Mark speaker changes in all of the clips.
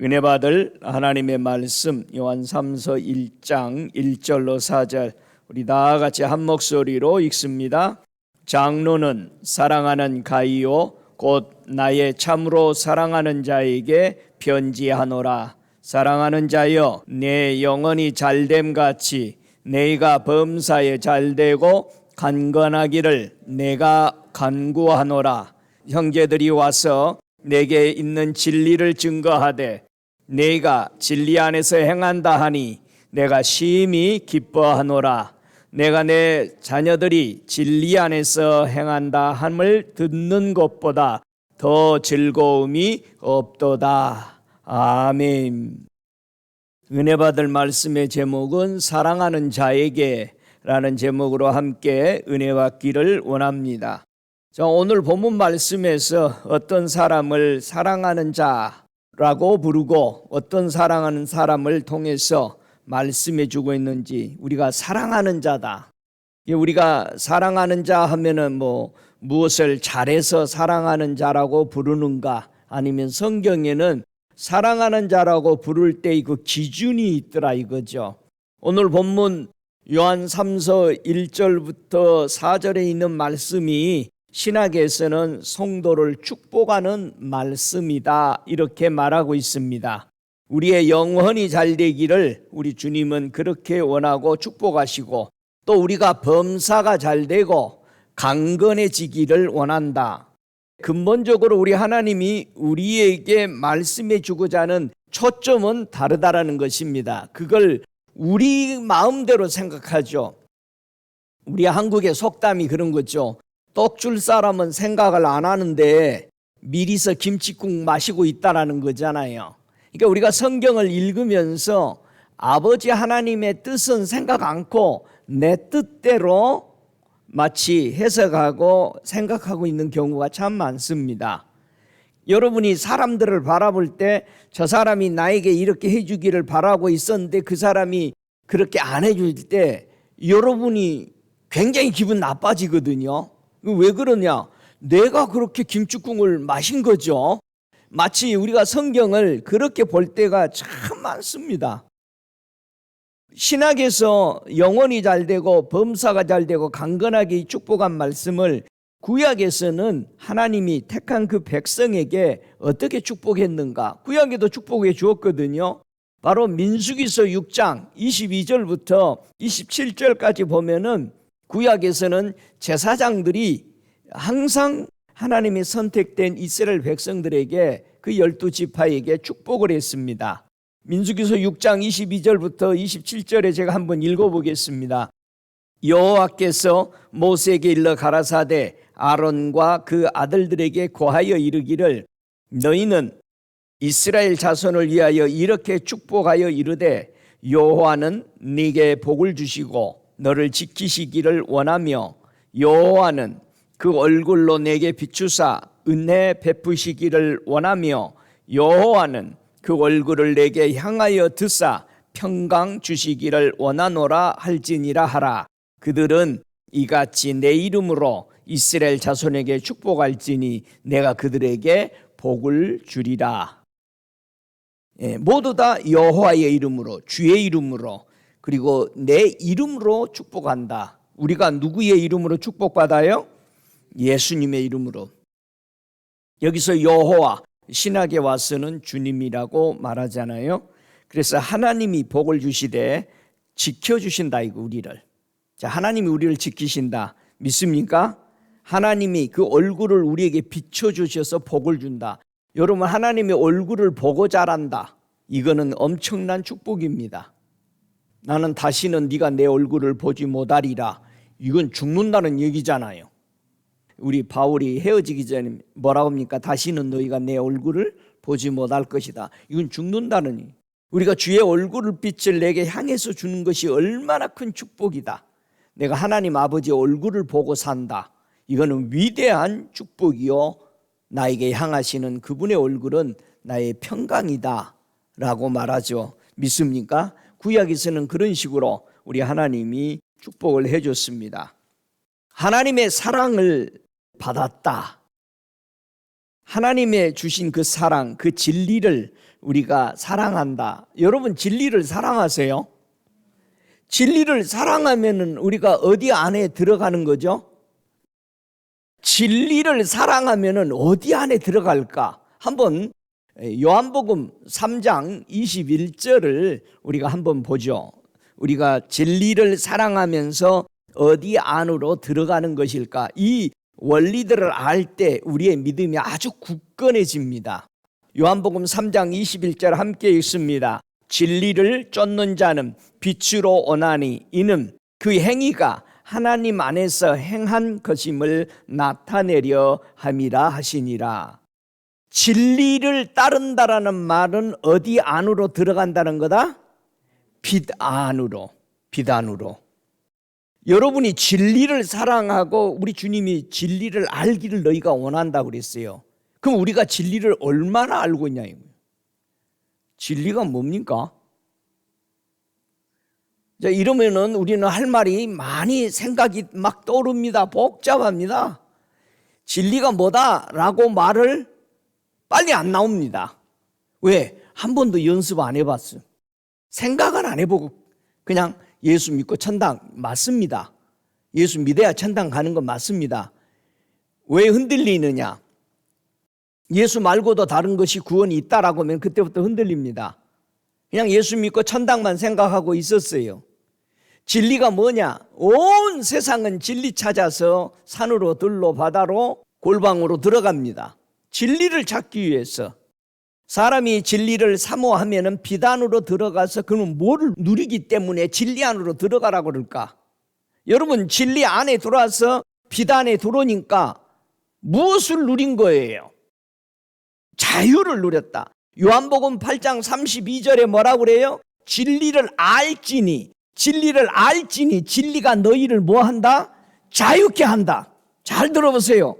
Speaker 1: 은혜 받을 하나님의 말씀 요한 3서 1장 1절로 4절 우리 다 같이 한 목소리로 읽습니다. 장로는 사랑하는 가이요 곧 나의 참으로 사랑하는 자에게 편지하노라. 사랑하는 자여 내 영혼이 잘됨 같이 내가 범사에 잘되고 간건하기를 내가 간구하노라. 형제들이 와서 내게 있는 진리를 증거하되 내가 진리 안에서 행한다 하니 내가 심히 기뻐하노라. 내가 내 자녀들이 진리 안에서 행한다 함을 듣는 것보다 더 즐거움이 없도다. 아멘. 은혜 받을 말씀의 제목은 사랑하는 자에게 라는 제목으로 함께 은혜 받기를 원합니다. 자, 오늘 본문 말씀에서 어떤 사람을 사랑하는 자라고 부르고 어떤 사랑하는 사람을 통해서 말씀해 주고 있는지, 우리가 사랑하는 자다. 우리가 사랑하는 자 하면은 무엇을 잘해서 사랑하는 자라고 부르는가, 아니면 성경에는 사랑하는 자라고 부를 때 그 기준이 있더라 이거죠. 오늘 본문 요한 3서 1절부터 4절에 있는 말씀이 신학에서는 성도를 축복하는 말씀이다 이렇게 말하고 있습니다. 우리의 영혼이 잘 되기를 우리 주님은 그렇게 원하고 축복하시고, 또 우리가 범사가 잘 되고 강건해지기를 원한다. 근본적으로 우리 하나님이 우리에게 말씀해 주고자 하는 초점은 다르다라는 것입니다. 그걸 우리 마음대로 생각하죠. 우리 한국의 속담이 그런 거죠. 떡 줄 사람은 생각을 안 하는데 미리서 김치국 마시고 있다라는 거잖아요. 그러니까 우리가 성경을 읽으면서 아버지 하나님의 뜻은 생각 않고 내 뜻대로 마치 해석하고 생각하고 있는 경우가 참 많습니다. 여러분이 사람들을 바라볼 때 저 사람이 나에게 이렇게 해주기를 바라고 있었는데 그 사람이 그렇게 안 해줄 때 여러분이 굉장히 기분 나빠지거든요. 왜 그러냐? 내가 그렇게 김치국을 마신 거죠. 마치 우리가 성경을 그렇게 볼 때가 참 많습니다. 신학에서 영혼이 잘 되고 범사가 잘 되고 강건하게 축복한 말씀을 구약에서는 하나님이 택한 그 백성에게 어떻게 축복했는가? 구약에도 축복해 주었거든요. 바로 민수기서 6장 22절부터 27절까지 보면은 구약에서는 제사장들이 항상 하나님이 선택된 이스라엘 백성들에게 그 12지파에게 축복을 했습니다. 민수기서 6장 22절부터 27절에 제가 한번 읽어보겠습니다. 여호와께서 모세에게 일러 가라사대 아론과 그 아들들에게 고하여 이르기를 너희는 이스라엘 자손을 위하여 이렇게 축복하여 이르되 여호와는 네게 복을 주시고 너를 지키시기를 원하며 여호와는 그 얼굴로 내게 비추사 은혜 베푸시기를 원하며 여호와는 그 얼굴을 내게 향하여 드사 평강 주시기를 원하노라 할지니라 하라. 그들은 이같이 내 이름으로 이스라엘 자손에게 축복할지니 내가 그들에게 복을 주리라. 모두 다 여호와의 이름으로, 주의 이름으로, 그리고 내 이름으로 축복한다. 우리가 누구의 이름으로 축복받아요? 예수님의 이름으로. 여기서 여호와, 신학에 와서는 주님이라고 말하잖아요. 그래서 하나님이 복을 주시되 지켜주신다 이거 우리를. 자, 하나님이 우리를 지키신다. 믿습니까? 하나님이 그 얼굴을 우리에게 비춰주셔서 복을 준다. 여러분, 하나님의 얼굴을 보고 자란다. 이거는 엄청난 축복입니다. 나는 다시는 네가 내 얼굴을 보지 못하리라. 이건 죽는다는 얘기잖아요. 우리 바울이 헤어지기 전에 뭐라고 합니까? 다시는 너희가 내 얼굴을 보지 못할 것이다. 이건 죽는다는 얘기. 우리가 주의 얼굴을 빛을 내게 향해서 주는 것이 얼마나 큰 축복이다. 내가 하나님 아버지의 얼굴을 보고 산다. 이거는 위대한 축복이요, 나에게 향하시는 그분의 얼굴은 나의 평강이다 라고 말하죠. 믿습니까? 구약에서는 그런 식으로 우리 하나님이 축복을 해줬습니다. 하나님의 사랑을 받았다. 하나님의 주신 그 사랑, 그 진리를 우리가 사랑한다. 여러분 진리를 사랑하세요? 진리를 사랑하면은 우리가 어디 안에 들어가는 거죠? 진리를 사랑하면은 어디 안에 들어갈까? 한번 요한복음 3장 21절을 우리가 한번 보죠. 우리가 진리를 사랑하면서 어디 안으로 들어가는 것일까? 이 원리들을 알 때 우리의 믿음이 아주 굳건해집니다. 요한복음 3장 21절 함께 읽습니다. 진리를 쫓는 자는 빛으로 오나니 이는 그 행위가 하나님 안에서 행한 것임을 나타내려 함이라 하시니라. 진리를 따른다라는 말은 어디 안으로 들어간다는 거다? 빛 안으로. 빛 안으로. 여러분이 진리를 사랑하고 우리 주님이 진리를 알기를 너희가 원한다고 그랬어요. 그럼 우리가 진리를 얼마나 알고 있냐 이거예요. 진리가 뭡니까? 자, 이러면은 우리는 할 말이 많이 생각이 막 떠오릅니다. 복잡합니다. 진리가 뭐다라고 말을 빨리 안 나옵니다. 왜? 한 번도 연습 안 해봤어요. 생각은 안 해보고 그냥 예수 믿고 천당 맞습니다. 예수 믿어야 천당 가는 건 맞습니다. 왜 흔들리느냐? 예수 말고도 다른 것이 구원이 있다라고 하면 그때부터 흔들립니다. 그냥 예수 믿고 천당만 생각하고 있었어요. 진리가 뭐냐? 온 세상은 진리 찾아서 산으로 들로 바다로 골방으로 들어갑니다. 진리를 찾기 위해서. 사람이 진리를 사모하면 비단으로 들어가서 그러면 뭐를 누리기 때문에 진리 안으로 들어가라고 그럴까? 여러분 진리 안에 들어와서 비단에 들어오니까 무엇을 누린 거예요? 자유를 누렸다. 요한복음 8장 32절에 뭐라고 그래요? 진리를 알지니 진리가 너희를 뭐 한다? 자유케 한다. 잘 들어보세요.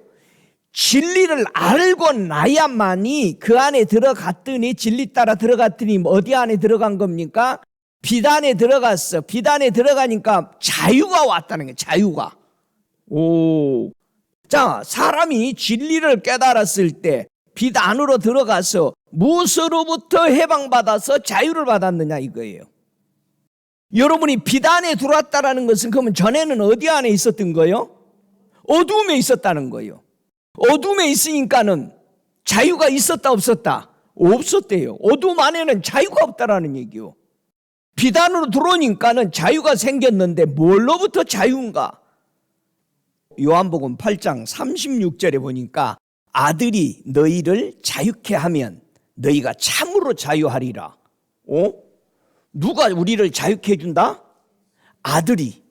Speaker 1: 진리를 알고 나야만이 그 안에 들어갔더니 진리 따라 들어갔더니 어디 안에 들어간 겁니까? 비단에 들어갔어. 비단에 들어가니까 자유가 왔다는 거예요. 자유가. 자, 사람이 진리를 깨달았을 때 빛 안으로 들어가서 무엇으로부터 해방받아서 자유를 받았느냐 이거예요. 여러분이 빛 안에 들어왔다라는 것은 그러면 전에는 어디 안에 있었던 거예요? 어두움에 있었다는 거예요. 어둠에 있으니까는 자유가 있었다 없었다? 없었대요. 어둠 안에는 자유가 없다라는 얘기요. 빛 안으로 들어오니까는 자유가 생겼는데 뭘로부터 자유인가? 요한복음 8장 36절에 보니까 아들이 너희를 자유케 하면 너희가 참으로 자유하리라. 누가 우리를 자유케 해준다? 아들이,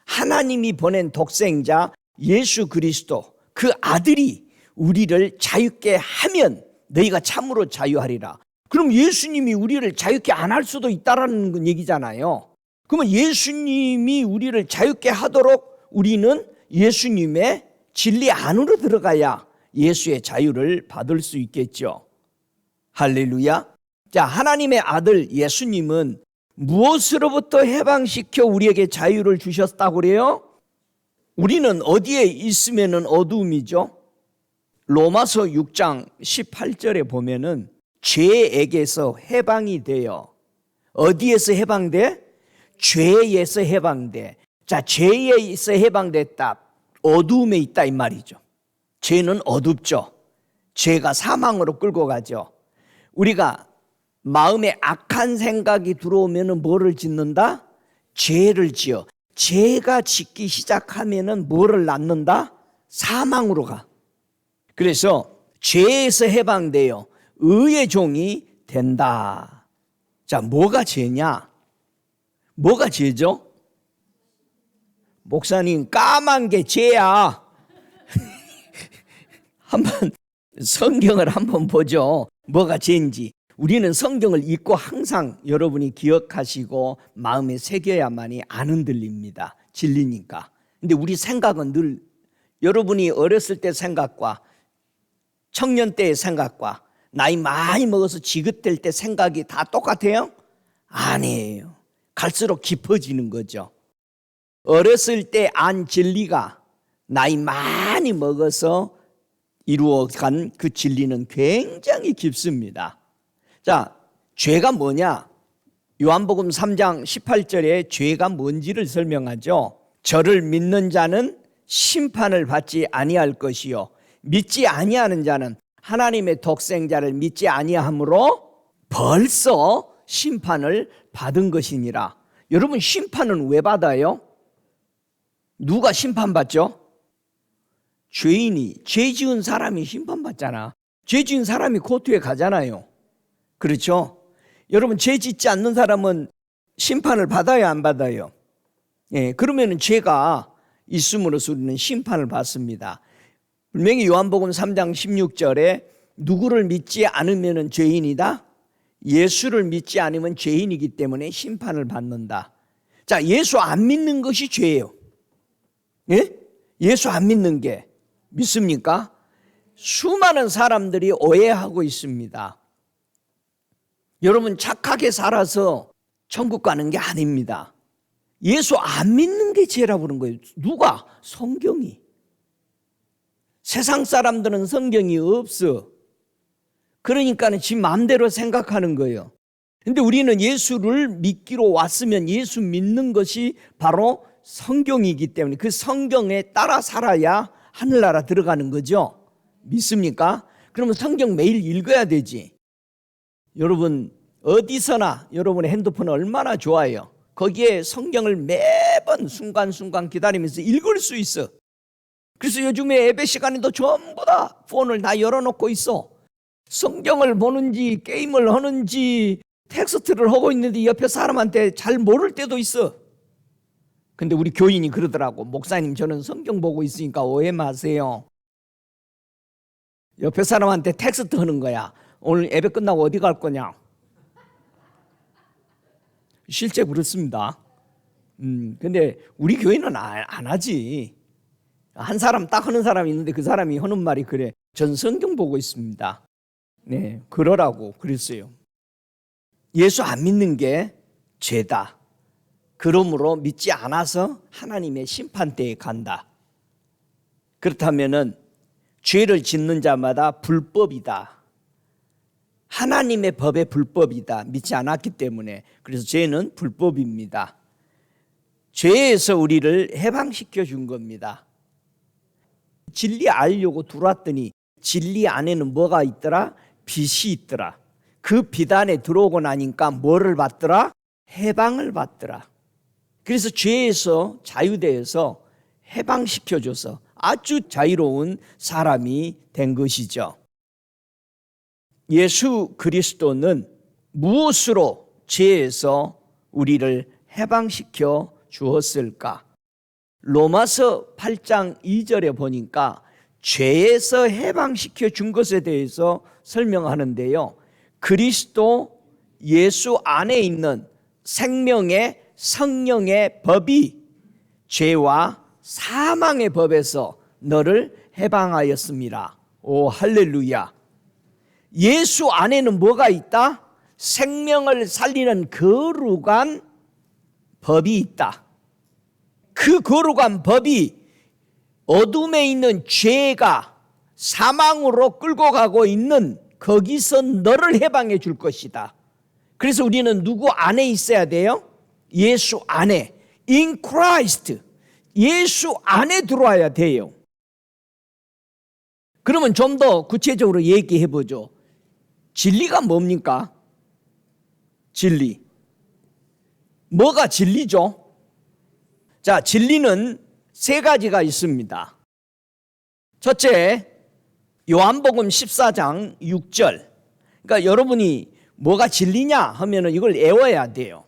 Speaker 1: 하나님이 보낸 독생자 예수 그리스도, 그 아들이 우리를 자유케 하면 너희가 참으로 자유하리라. 그럼 예수님이 우리를 자유케 안 할 수도 있다라는 얘기잖아요. 그러면 예수님이 우리를 자유케 하도록 우리는 예수님의 진리 안으로 들어가야 예수의 자유를 받을 수 있겠죠. 할렐루야. 자, 하나님의 아들 예수님은 무엇으로부터 해방시켜 우리에게 자유를 주셨다고 그래요? 우리는 어디에 있으면은 어두움이죠? 로마서 6장 18절에 보면은 죄에게서 해방이 돼요. 어디에서 해방돼? 죄에서 해방돼. 자, 죄에서 해방됐다. 어두움에 있다 이 말이죠. 죄는 어둡죠. 죄가 사망으로 끌고 가죠. 우리가 마음에 악한 생각이 들어오면은 뭐를 짓는다? 죄를 지어. 죄가 짓기 시작하면은 뭐를 낳는다? 사망으로 가. 그래서 죄에서 해방돼요. 의의 종이 된다. 자, 뭐가 죄냐? 뭐가 죄죠? 목사님, 까만 게 죄야. 한번 성경을 한번 보죠. 뭐가 죄인지. 우리는 성경을 읽고 항상 여러분이 기억하시고 마음에 새겨야만이 안 흔들립니다. 진리니까. 근데 우리 생각은 늘 여러분이 어렸을 때 생각과 청년 때의 생각과 나이 많이 먹어서 지긋될 때 생각이 다 똑같아요? 아니에요. 갈수록 깊어지는 거죠. 어렸을 때 안 진리가 나이 많이 먹어서 이루어간 그 진리는 굉장히 깊습니다. 자, 죄가 뭐냐? 요한복음 3장 18절에 죄가 뭔지를 설명하죠. 저를 믿는 자는 심판을 받지 아니할 것이요 믿지 아니하는 자는 하나님의 독생자를 믿지 아니하므로 벌써 심판을 받은 것이니라. 여러분, 심판은 왜 받아요? 누가 심판받죠? 죄인이, 죄 지은 사람이 심판받잖아. 죄 지은 사람이 고토에 가잖아요. 그렇죠? 여러분, 죄 짓지 않는 사람은 심판을 받아요, 안 받아요? 예, 그러면 죄가 있음으로써 우리는 심판을 받습니다. 분명히 요한복음 3장 16절에 누구를 믿지 않으면 죄인이다? 예수를 믿지 않으면 죄인이기 때문에 심판을 받는다. 자, 예수 안 믿는 것이 죄예요. 예? 예수 안 믿는 게 믿습니까? 수많은 사람들이 오해하고 있습니다. 여러분, 착하게 살아서 천국 가는 게 아닙니다. 예수 안 믿는 게 죄라고 그런 거예요. 누가? 성경이. 세상 사람들은 성경이 없어. 그러니까 지 마음대로 생각하는 거예요. 근데 우리는 예수를 믿기로 왔으면 예수 믿는 것이 바로 성경이기 때문에 그 성경에 따라 살아야 하늘나라 들어가는 거죠. 믿습니까? 그러면 성경 매일 읽어야 되지. 여러분, 어디서나 여러분의 핸드폰 얼마나 좋아요. 거기에 성경을 매번 순간순간 기다리면서 읽을 수 있어. 그래서 요즘에 예배 시간에도 전부 다 폰을 다 열어놓고 있어. 성경을 보는지 게임을 하는지 텍스트를 하고 있는데 옆에 사람한테 잘 모를 때도 있어. 근데 우리 교인이 그러더라고. 목사님, 저는 성경 보고 있으니까 오해 마세요. 옆에 사람한테 텍스트 하는 거야. 오늘 예배 끝나고 어디 갈 거냐? 실제 그렇습니다. 근데 우리 교회는 안 하지. 한 사람 딱 하는 사람이 있는데 그 사람이 하는 말이 그래. 전 성경 보고 있습니다. 네, 그러라고 그랬어요. 예수 안 믿는 게 죄다. 그러므로 믿지 않아서 하나님의 심판대에 간다. 그렇다면은 죄를 짓는 자마다 불법이다. 하나님의 법의 불법이다. 믿지 않았기 때문에. 그래서 죄는 불법입니다. 죄에서 우리를 해방시켜 준 겁니다. 진리 알려고 들어왔더니 진리 안에는 뭐가 있더라? 빛이 있더라. 그 빛 안에 들어오고 나니까 뭐를 받더라? 해방을 받더라. 그래서 죄에서 자유되어서 해방시켜줘서 아주 자유로운 사람이 된 것이죠. 예수 그리스도는 무엇으로 죄에서 우리를 해방시켜 주었을까? 로마서 8장 2절에 보니까 죄에서 해방시켜 준 것에 대해서 설명하는데요. 그리스도 예수 안에 있는 생명의 성령의 법이 죄와 사망의 법에서 너를 해방하였습니다. 오, 할렐루야. 예수 안에는 뭐가 있다? 생명을 살리는 거룩한 법이 있다. 그 거룩한 법이 어둠에 있는 죄가 사망으로 끌고 가고 있는 거기서 너를 해방해 줄 것이다. 그래서 우리는 누구 안에 있어야 돼요? 예수 안에. In Christ. 예수 안에 들어와야 돼요. 그러면 좀 더 구체적으로 얘기해 보죠. 진리가 뭡니까? 진리. 뭐가 진리죠? 자, 진리는 세 가지가 있습니다. 첫째, 요한복음 14장 6절. 그러니까 여러분이 뭐가 진리냐 하면은 이걸 외워야 돼요.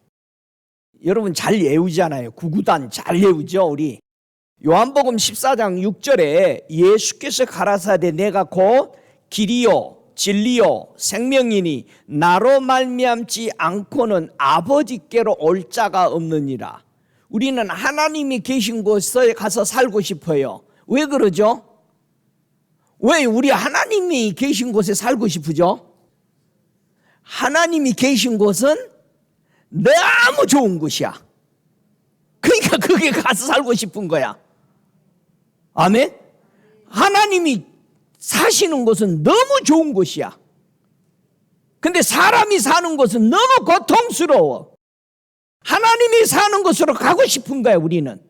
Speaker 1: 여러분 잘 외우잖아요. 구구단 잘 외우죠, 우리. 요한복음 14장 6절에 예수께서 가라사대 내가 곧 길이요 진리요 생명이니 나로 말미암지 않고는 아버지께로 올 자가 없느니라. 우리는 하나님이 계신 곳에 가서 살고 싶어요. 왜 그러죠? 왜 우리 하나님이 계신 곳에 살고 싶으죠? 하나님이 계신 곳은 너무 좋은 곳이야. 그러니까 거기에 가서 살고 싶은 거야. 아멘? 하나님이 사시는 곳은 너무 좋은 곳이야. 근데 사람이 사는 곳은 너무 고통스러워. 하나님이 사는 곳으로 가고 싶은 거야, 우리는.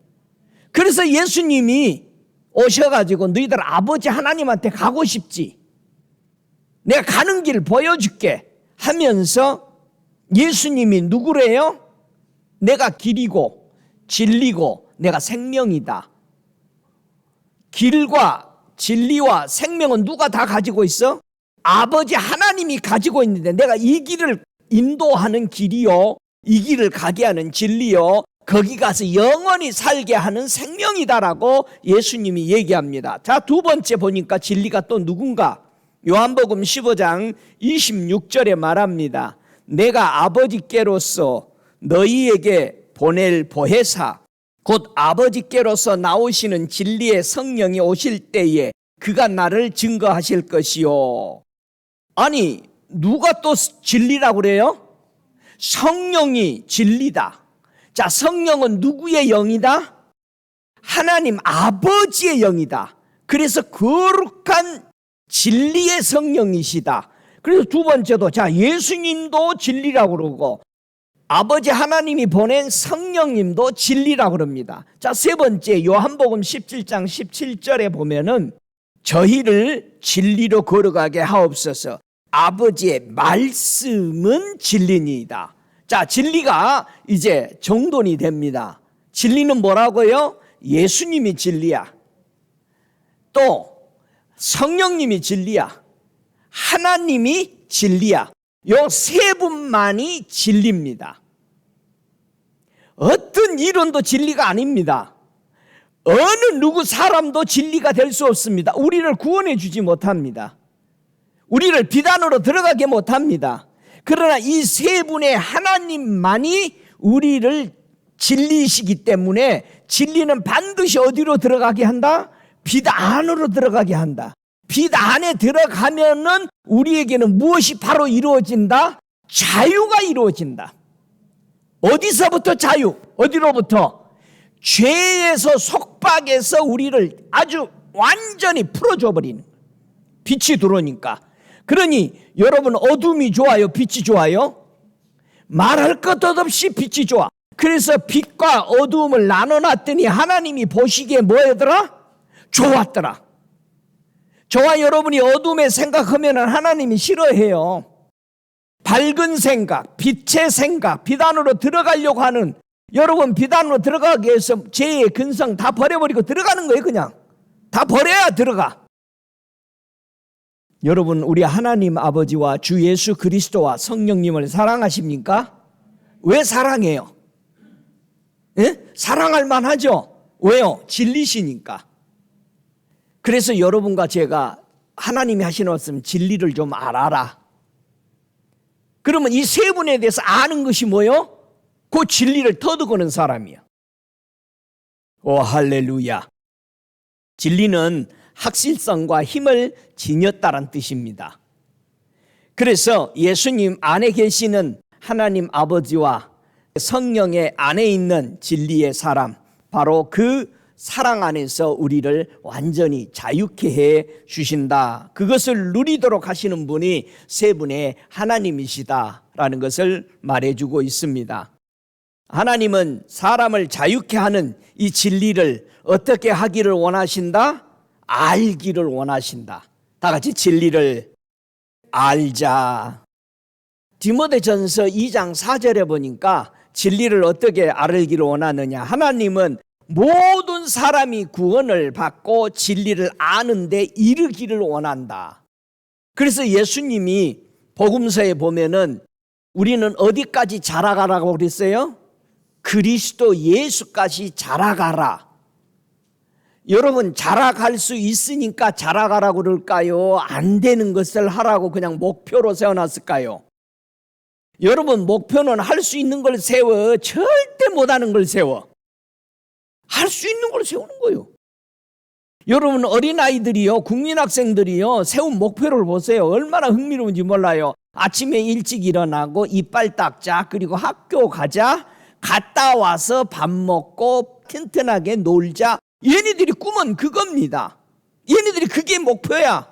Speaker 1: 그래서 예수님이 오셔가지고 너희들 아버지 하나님한테 가고 싶지? 내가 가는 길 보여줄게 하면서 예수님이 누구래요? 내가 길이고 진리고 내가 생명이다. 길과 진리와 생명은 누가 다 가지고 있어? 아버지 하나님이 가지고 있는데 내가 이 길을 인도하는 길이요, 이 길을 가게 하는 진리요, 거기 가서 영원히 살게 하는 생명이다라고 예수님이 얘기합니다. 자, 두 번째 보니까 진리가 또 누군가? 요한복음 15장 26절에 말합니다. 내가 아버지께로서 너희에게 보낼 보혜사 곧 아버지께로서 나오시는 진리의 성령이 오실 때에 그가 나를 증거하실 것이요. 아니, 누가 또 진리라고 그래요? 성령이 진리다. 자, 성령은 누구의 영이다? 하나님 아버지의 영이다. 그래서 거룩한 진리의 성령이시다. 그래서 두 번째도, 자, 예수님도 진리라고 그러고 아버지 하나님이 보낸 성령님도 진리라고 그럽니다. 자, 세 번째 요한복음 17장 17절에 보면은 저희를 진리로 걸어가게 하옵소서. 아버지의 말씀은 진리니이다. 자, 진리가 이제 정돈이 됩니다. 진리는 뭐라고요? 예수님이 진리야. 또 성령님이 진리야. 하나님이 진리야. 요 세 분만이 진리입니다. 어떤 이론도 진리가 아닙니다. 어느 누구 사람도 진리가 될 수 없습니다. 우리를 구원해 주지 못합니다. 우리를 비단으로 들어가게 못합니다. 그러나 이 세 분의 하나님만이 우리를 진리이시기 때문에 진리는 반드시 어디로 들어가게 한다? 빛 안으로 들어가게 한다. 빛 안에 들어가면은 우리에게는 무엇이 바로 이루어진다? 자유가 이루어진다. 어디서부터 자유? 어디로부터? 죄에서 속박에서 우리를 아주 완전히 풀어줘 버리는 거예요. 빛이 들어오니까. 그러니 여러분, 어둠이 좋아요? 빛이 좋아요? 말할 것도 없이 빛이 좋아. 그래서 빛과 어둠을 나눠놨더니 하나님이 보시기에 뭐였더라? 좋았더라. 저와 여러분이 어둠에 생각하면 하나님이 싫어해요. 밝은 생각, 빛의 생각, 빛 안으로 들어가려고 하는, 여러분 빛 안으로 들어가기 위해서 죄의 근성 다 버려버리고 들어가는 거예요. 그냥 다 버려야 들어가. 여러분, 우리 하나님 아버지와 주 예수 그리스도와 성령님을 사랑하십니까? 왜 사랑해요? 예? 사랑할 만하죠? 왜요? 진리시니까. 그래서 여러분과 제가 하나님이 하시는 말씀, 진리를 좀 알아라. 그러면 이 세 분에 대해서 아는 것이 뭐요? 그 진리를 터득하는 사람이야. 오, 할렐루야. 진리는 확실성과 힘을 지녔다는 뜻입니다. 그래서 예수님 안에 계시는 하나님 아버지와 성령의 안에 있는 진리의 사람, 바로 그 사랑 안에서 우리를 완전히 자유케 해 주신다. 그것을 누리도록 하시는 분이 세 분의 하나님이시다라는 것을 말해주고 있습니다. 하나님은 사람을 자유케 하는 이 진리를 어떻게 하기를 원하신다? 알기를 원하신다. 다 같이 진리를 알자. 디모데전서 2장 4절에 보니까 진리를 어떻게 알기를 원하느냐? 하나님은 모든 사람이 구원을 받고 진리를 아는데 이르기를 원한다. 그래서 예수님이 복음서에 보면은 우리는 어디까지 자라가라고 그랬어요? 그리스도 예수까지 자라가라. 여러분, 자라갈 수 있으니까 자라가라고 그럴까요? 안 되는 것을 하라고 그냥 목표로 세워놨을까요? 여러분, 목표는 할 수 있는 걸 세워. 절대 못하는 걸 세워. 할 수 있는 걸 세우는 거예요. 여러분, 어린아이들이요, 국민학생들이요, 세운 목표를 보세요. 얼마나 흥미로운지 몰라요. 아침에 일찍 일어나고 이빨 닦자, 그리고 학교 가자, 갔다 와서 밥 먹고 튼튼하게 놀자. 얘네들이 꿈은 그겁니다. 얘네들이 그게 목표야.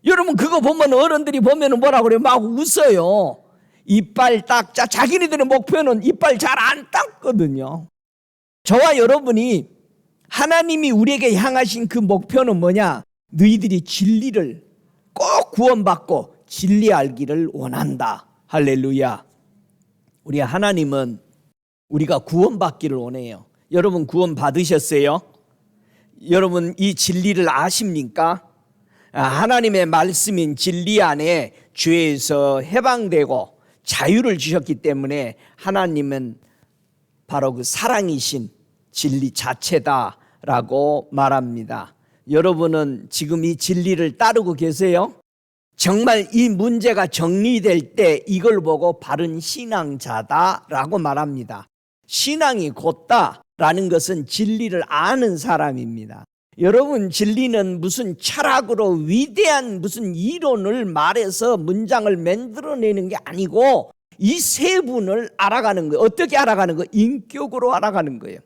Speaker 1: 여러분 그거 보면 어른들이 보면 뭐라 그래요? 막 웃어요. 이빨 닦자. 자기네들의 목표는 이빨 잘 안 닦거든요. 저와 여러분이 하나님이 우리에게 향하신 그 목표는 뭐냐? 너희들이 진리를 꼭 구원받고 진리 알기를 원한다. 할렐루야. 우리 하나님은 우리가 구원받기를 원해요. 여러분 구원 받으셨어요? 여러분 이 진리를 아십니까? 하나님의 말씀인 진리 안에 죄에서 해방되고 자유를 주셨기 때문에 하나님은 바로 그 사랑이신 진리 자체다라고 말합니다. 여러분은 지금 이 진리를 따르고 계세요? 정말 이 문제가 정리될 때 이걸 보고 바른 신앙자다라고 말합니다. 신앙이 곧다라는 것은 진리를 아는 사람입니다. 여러분 진리는 무슨 철학으로 위대한 무슨 이론을 말해서 문장을 만들어내는 게 아니고 이 세 분을 알아가는 거예요. 어떻게 알아가는 거예요? 인격으로 알아가는 거예요.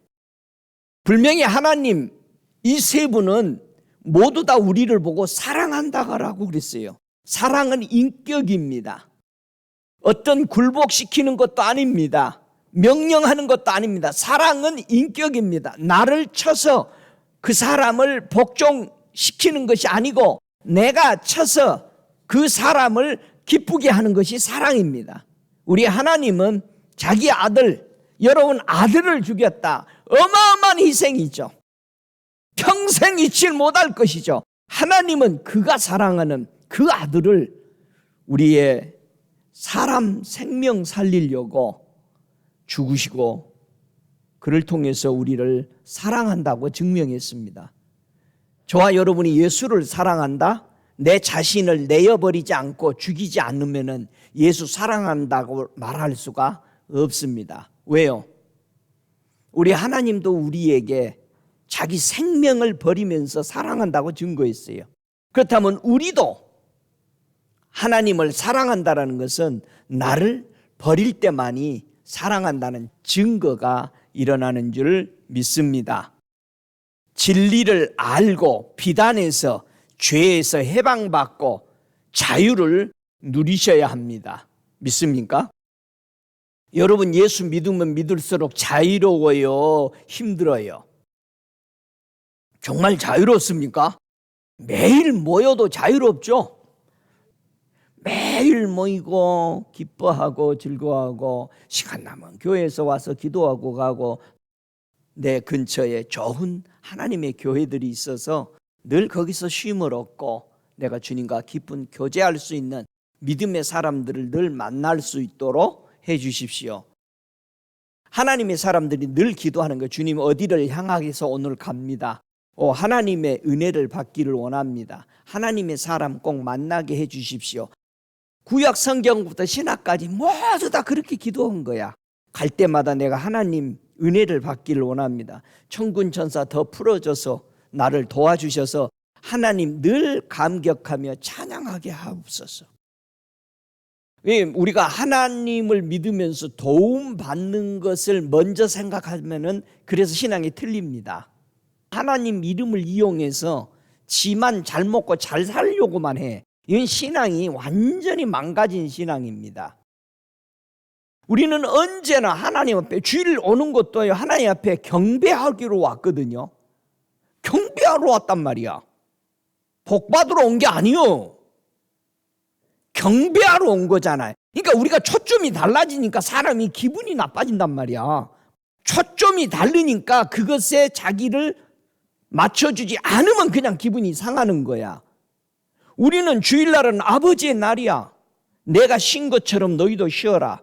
Speaker 1: 분명히 하나님 이 세 분은 모두 다 우리를 보고 사랑한다고 그랬어요. 사랑은 인격입니다. 어떤 굴복시키는 것도 아닙니다. 명령하는 것도 아닙니다. 사랑은 인격입니다. 나를 쳐서 그 사람을 복종시키는 것이 아니고 내가 쳐서 그 사람을 기쁘게 하는 것이 사랑입니다. 우리 하나님은 자기 아들, 여러분 아들을 죽였다. 어마어마한 희생이죠. 평생 잊지 못할 것이죠. 하나님은 그가 사랑하는 그 아들을 우리의 사람 생명 살리려고 죽으시고 그를 통해서 우리를 사랑한다고 증명했습니다. 저와 여러분이 예수를 사랑한다? 내 자신을 내어버리지 않고 죽이지 않으면 예수 사랑한다고 말할 수가 없습니다. 왜요? 우리 하나님도 우리에게 자기 생명을 버리면서 사랑한다고 증거했어요. 그렇다면 우리도 하나님을 사랑한다는 것은 나를 버릴 때만이 사랑한다는 증거가 일어나는 줄 믿습니다. 진리를 알고 비단에서 죄에서 해방받고 자유를 누리셔야 합니다. 믿습니까? 여러분 예수 믿으면 믿을수록 자유로워요? 힘들어요? 정말 자유롭습니까? 매일 모여도 자유롭죠? 매일 모이고 기뻐하고 즐거워하고 시간 나면 교회에서 와서 기도하고 가고 내 근처에 좋은 하나님의 교회들이 있어서 늘 거기서 쉼을 얻고 내가 주님과 깊은 교제할 수 있는 믿음의 사람들을 늘 만날 수 있도록 해 주십시오. 하나님의 사람들이 늘 기도하는 거 주님 어디를 향하게서 오늘 갑니다. 하나님의 은혜를 받기를 원합니다. 하나님의 사람 꼭 만나게 해 주십시오. 구약 성경부터 신학까지 모두 다 그렇게 기도한 거야. 갈 때마다 내가 하나님 은혜를 받기를 원합니다. 천군 천사 더 풀어줘서 나를 도와주셔서 하나님 늘 감격하며 찬양하게 하옵소서. 우리가 하나님을 믿으면서 도움 받는 것을 먼저 생각하면은 그래서 신앙이 틀립니다. 하나님 이름을 이용해서 지만 잘 먹고 잘 살려고만 해. 이건 신앙이 완전히 망가진 신앙입니다. 우리는 언제나 하나님 앞에 주일 오는 것도 하나님 앞에 경배하기로 왔거든요. 경배하러 왔단 말이야. 복 받으러 온 게 아니요. 경배하러 온 거잖아요. 그러니까 우리가 초점이 달라지니까 사람이 기분이 나빠진단 말이야. 초점이 다르니까 그것에 자기를 맞춰주지 않으면 그냥 기분이 상하는 거야. 우리는 주일날은 아버지의 날이야. 내가 쉰 것처럼 너희도 쉬어라.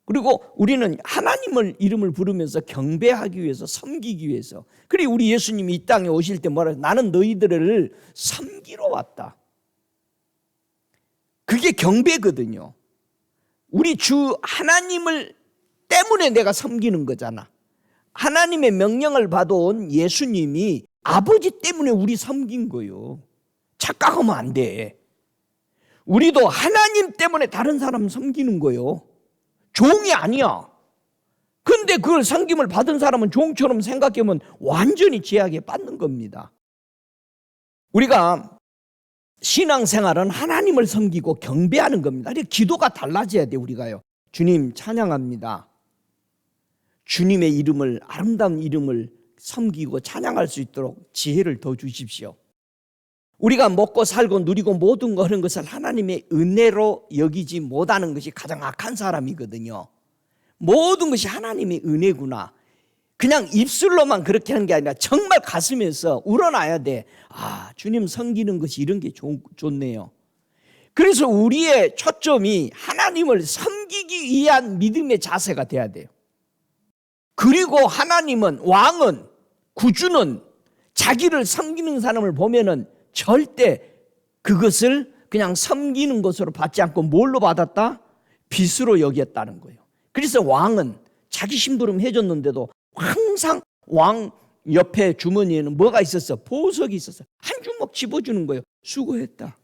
Speaker 1: 그리고 우리는 하나님을 이름을 부르면서 경배하기 위해서 섬기기 위해서. 그리고 우리 예수님이 이 땅에 오실 때 뭐라 해요? 나는 너희들을 섬기러 왔다. 그게 경배거든요. 우리 주 하나님을 때문에 내가 섬기는 거잖아. 하나님의 명령을 받아온 예수님이 아버지 때문에 우리 섬긴 거예요. 착각하면 안 돼. 우리도 하나님 때문에 다른 사람 섬기는 거예요. 종이 아니야. 근데 그걸 섬김을 받은 사람은 종처럼 생각하면 완전히 죄악에 빠진 겁니다. 우리가 신앙생활은 하나님을 섬기고 경배하는 겁니다. 기도가 달라져야 돼. 우리가요, 주님 찬양합니다. 주님의 이름을, 아름다운 이름을 섬기고 찬양할 수 있도록 지혜를 더 주십시오. 우리가 먹고 살고 누리고 모든 거 하는 것을 하나님의 은혜로 여기지 못하는 것이 가장 악한 사람이거든요. 모든 것이 하나님의 은혜구나. 그냥 입술로만 그렇게 하는 게 아니라 정말 가슴에서 우러나야 돼. 아, 주님 섬기는 것이 이런 게 좋네요. 그래서 우리의 초점이 하나님을 섬기기 위한 믿음의 자세가 돼야 돼요. 그리고 하나님은, 왕은, 구주는 자기를 섬기는 사람을 보면은 절대 그것을 그냥 섬기는 것으로 받지 않고 뭘로 받았다? 빚으로 여겼다는 거예요. 그래서 왕은 자기 심부름 해줬는데도 항상 왕 옆에 주머니에는 뭐가 있었어? 보석이 있었어. 한 주먹 집어주는 거예요. 수고했다.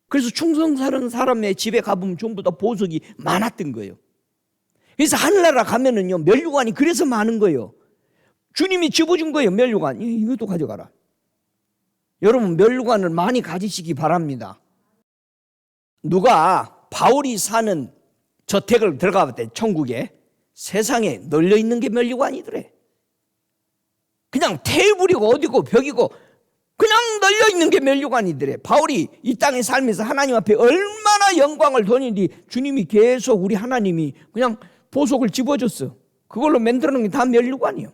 Speaker 1: 그래서 충성스러운 사람의 집에 가보면 전부 다 보석이 많았던 거예요. 그래서 하늘나라 가면은요, 면류관이 그래서 많은 거예요. 주님이 집어준 거예요. 면류관. 이것도 가져가라. 여러분, 면류관을 많이 가지시기 바랍니다. 누가 바울이 사는 저택을 들어가 봤대. 천국에 세상에 널려 있는 게 면류관이더래. 그냥 테이블이고 어디고 벽이고 그냥 널려 있는 게 면류관이더래. 바울이 이 땅에 살면서 하나님 앞에 얼마나 영광을 돌리니 주님이 계속, 우리 하나님이 그냥 보석을 집어줬어. 그걸로 만들어 놓은 게 다 면류관이에요.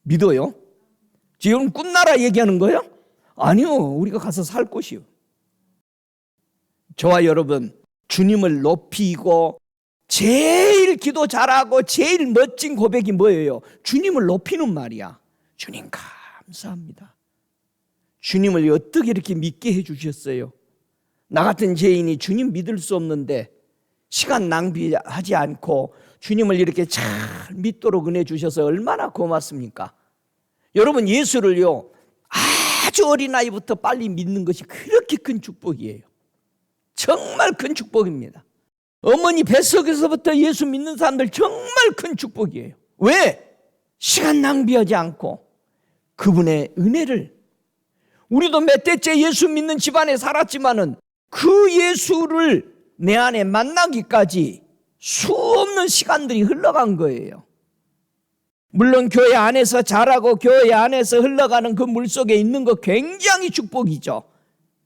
Speaker 1: 믿어요? 지금 꿈나라 얘기하는 거예요? 아니요, 우리가 가서 살 곳이요. 저와 여러분, 주님을 높이고 제일 기도 잘하고 제일 멋진 고백이 뭐예요? 주님을 높이는 말이야. 주님 감사합니다. 주님을 어떻게 이렇게 믿게 해주셨어요? 나 같은 죄인이 주님 믿을 수 없는데 시간 낭비하지 않고 주님을 이렇게 잘 믿도록 은혜 주셔서 얼마나 고맙습니까? 여러분, 예수를요, 아주 어린 나이부터 빨리 믿는 것이 그렇게 큰 축복이에요. 정말 큰 축복입니다. 어머니 뱃속에서부터 예수 믿는 사람들 정말 큰 축복이에요. 왜? 시간 낭비하지 않고 그분의 은혜를, 우리도 몇 대째 예수 믿는 집안에 살았지만은 그 예수를 내 안에 만나기까지 수없는 시간들이 흘러간 거예요. 물론 교회 안에서 자라고 교회 안에서 흘러가는 그 물속에 있는 거 굉장히 축복이죠.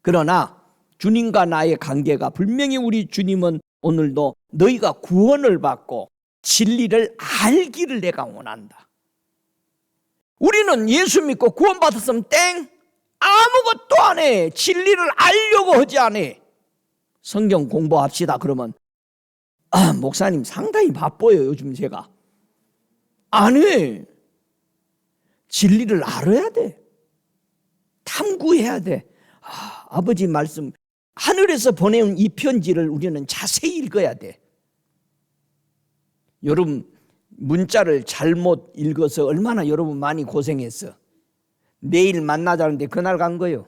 Speaker 1: 그러나 주님과 나의 관계가, 분명히 우리 주님은 오늘도 너희가 구원을 받고 진리를 알기를 내가 원한다. 우리는 예수 믿고 구원 받았으면 땡, 아무것도 안 해. 진리를 알려고 하지 않아. 성경 공부합시다 그러면, 목사님 상당히 바빠요 요즘 제가. 안 해. 진리를 알아야 돼. 탐구해야 돼. 아버지 말씀, 하늘에서 보내온 이 편지를 우리는 자세히 읽어야 돼. 여러분, 문자를 잘못 읽어서 얼마나 여러분 많이 고생했어. 내일 만나자는데 그날 간 거예요.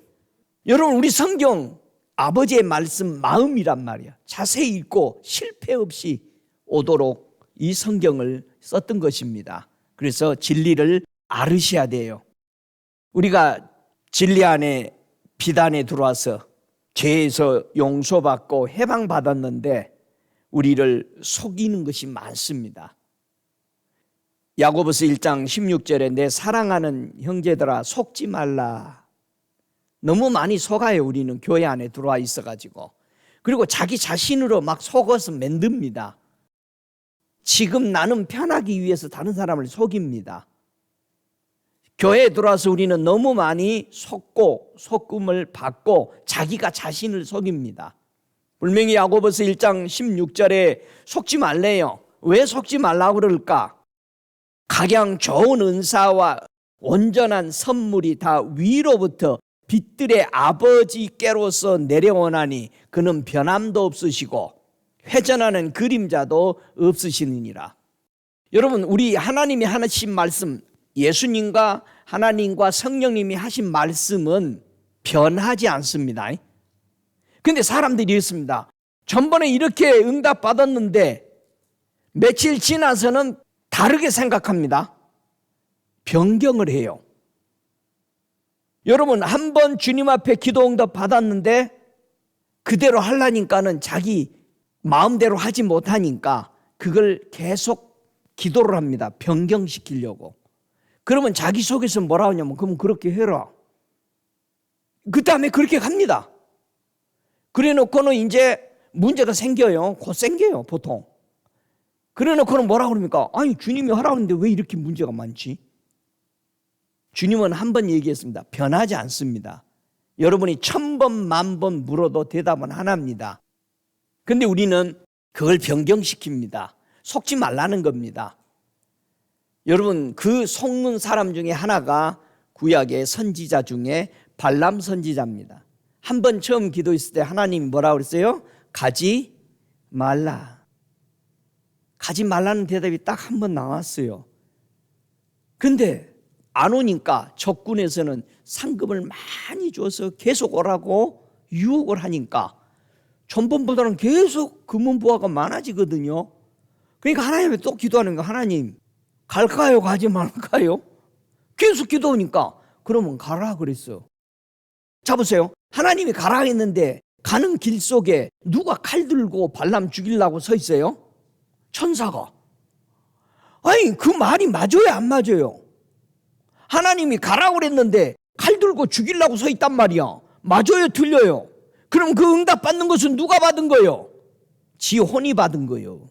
Speaker 1: 여러분, 우리 성경 아버지의 말씀 마음이란 말이야. 자세히 읽고 실패 없이 오도록 이 성경을 썼던 것입니다. 그래서 진리를 알으셔야 돼요. 우리가 진리 안에, 비단에 들어와서 죄에서 용서받고 해방받았는데 우리를 속이는 것이 많습니다. 야고보서 1장 16절에 내 사랑하는 형제들아 속지 말라. 너무 많이 속아요. 우리는 교회 안에 들어와 있어가지고. 그리고 자기 자신으로 막 속아서 만듭니다. 지금 나는 편하기 위해서 다른 사람을 속입니다. 교회에 들어와서 우리는 너무 많이 속고 속음을 받고 자기가 자신을 속입니다. 분명히 야고보서 1장 16절에 속지 말래요. 왜 속지 말라고 그럴까? 각양 좋은 은사와 온전한 선물이 다 위로부터 빛들의 아버지께로서 내려오나니 그는 변함도 없으시고 회전하는 그림자도 없으시느니라. 여러분, 우리 하나님이 하신 말씀, 예수님과 하나님과 성령님이 하신 말씀은 변하지 않습니다. 그런데 사람들이 이렇습니다. 전번에 이렇게 응답 받았는데 며칠 지나서는 다르게 생각합니다. 변경을 해요. 여러분, 한 번 주님 앞에 기도 응답 받았는데 그대로 하려니까는 자기 마음대로 하지 못하니까 그걸 계속 기도를 합니다. 변경시키려고. 그러면 자기 속에서 뭐라 하냐면, 그럼 그렇게 해라. 그 다음에 그렇게 갑니다. 그래 놓고는 이제 문제가 생겨요. 곧 생겨요, 보통. 그래 놓고는 뭐라 그럽니까? 아니, 주님이 하라고 했는데 왜 이렇게 문제가 많지? 주님은 한 번 얘기했습니다. 변하지 않습니다. 여러분이 1000번, 10,000번 물어도 대답은 하나입니다. 근데 우리는 그걸 변경시킵니다. 속지 말라는 겁니다. 여러분, 그 속는 사람 중에 하나가 구약의 선지자 중에 발람 선지자입니다. 한 번 처음 기도했을 때 하나님이 뭐라고 그랬어요? 가지 말라. 가지 말라는 대답이 딱 한 번 나왔어요. 근데 안 오니까 적군에서는 상급을 많이 줘서 계속 오라고 유혹을 하니까 전번보다는 계속 금은부하가 많아지거든요. 그러니까 하나님께 또 기도하는 거, 하나님 갈까요? 가지 말까요? 계속 기도하니까 그러면 가라 그랬어. 자 보세요. 하나님이 가라 했는데 가는 길 속에 누가 칼 들고 발람 죽이려고 서 있어요? 천사가. 아니, 그 말이 맞아요, 안 맞아요? 하나님이 가라고 그랬는데 칼 들고 죽이려고 서 있단 말이야. 맞아요, 틀려요? 그럼 그 응답 받는 것은 누가 받은 거예요? 지 혼이 받은 거예요.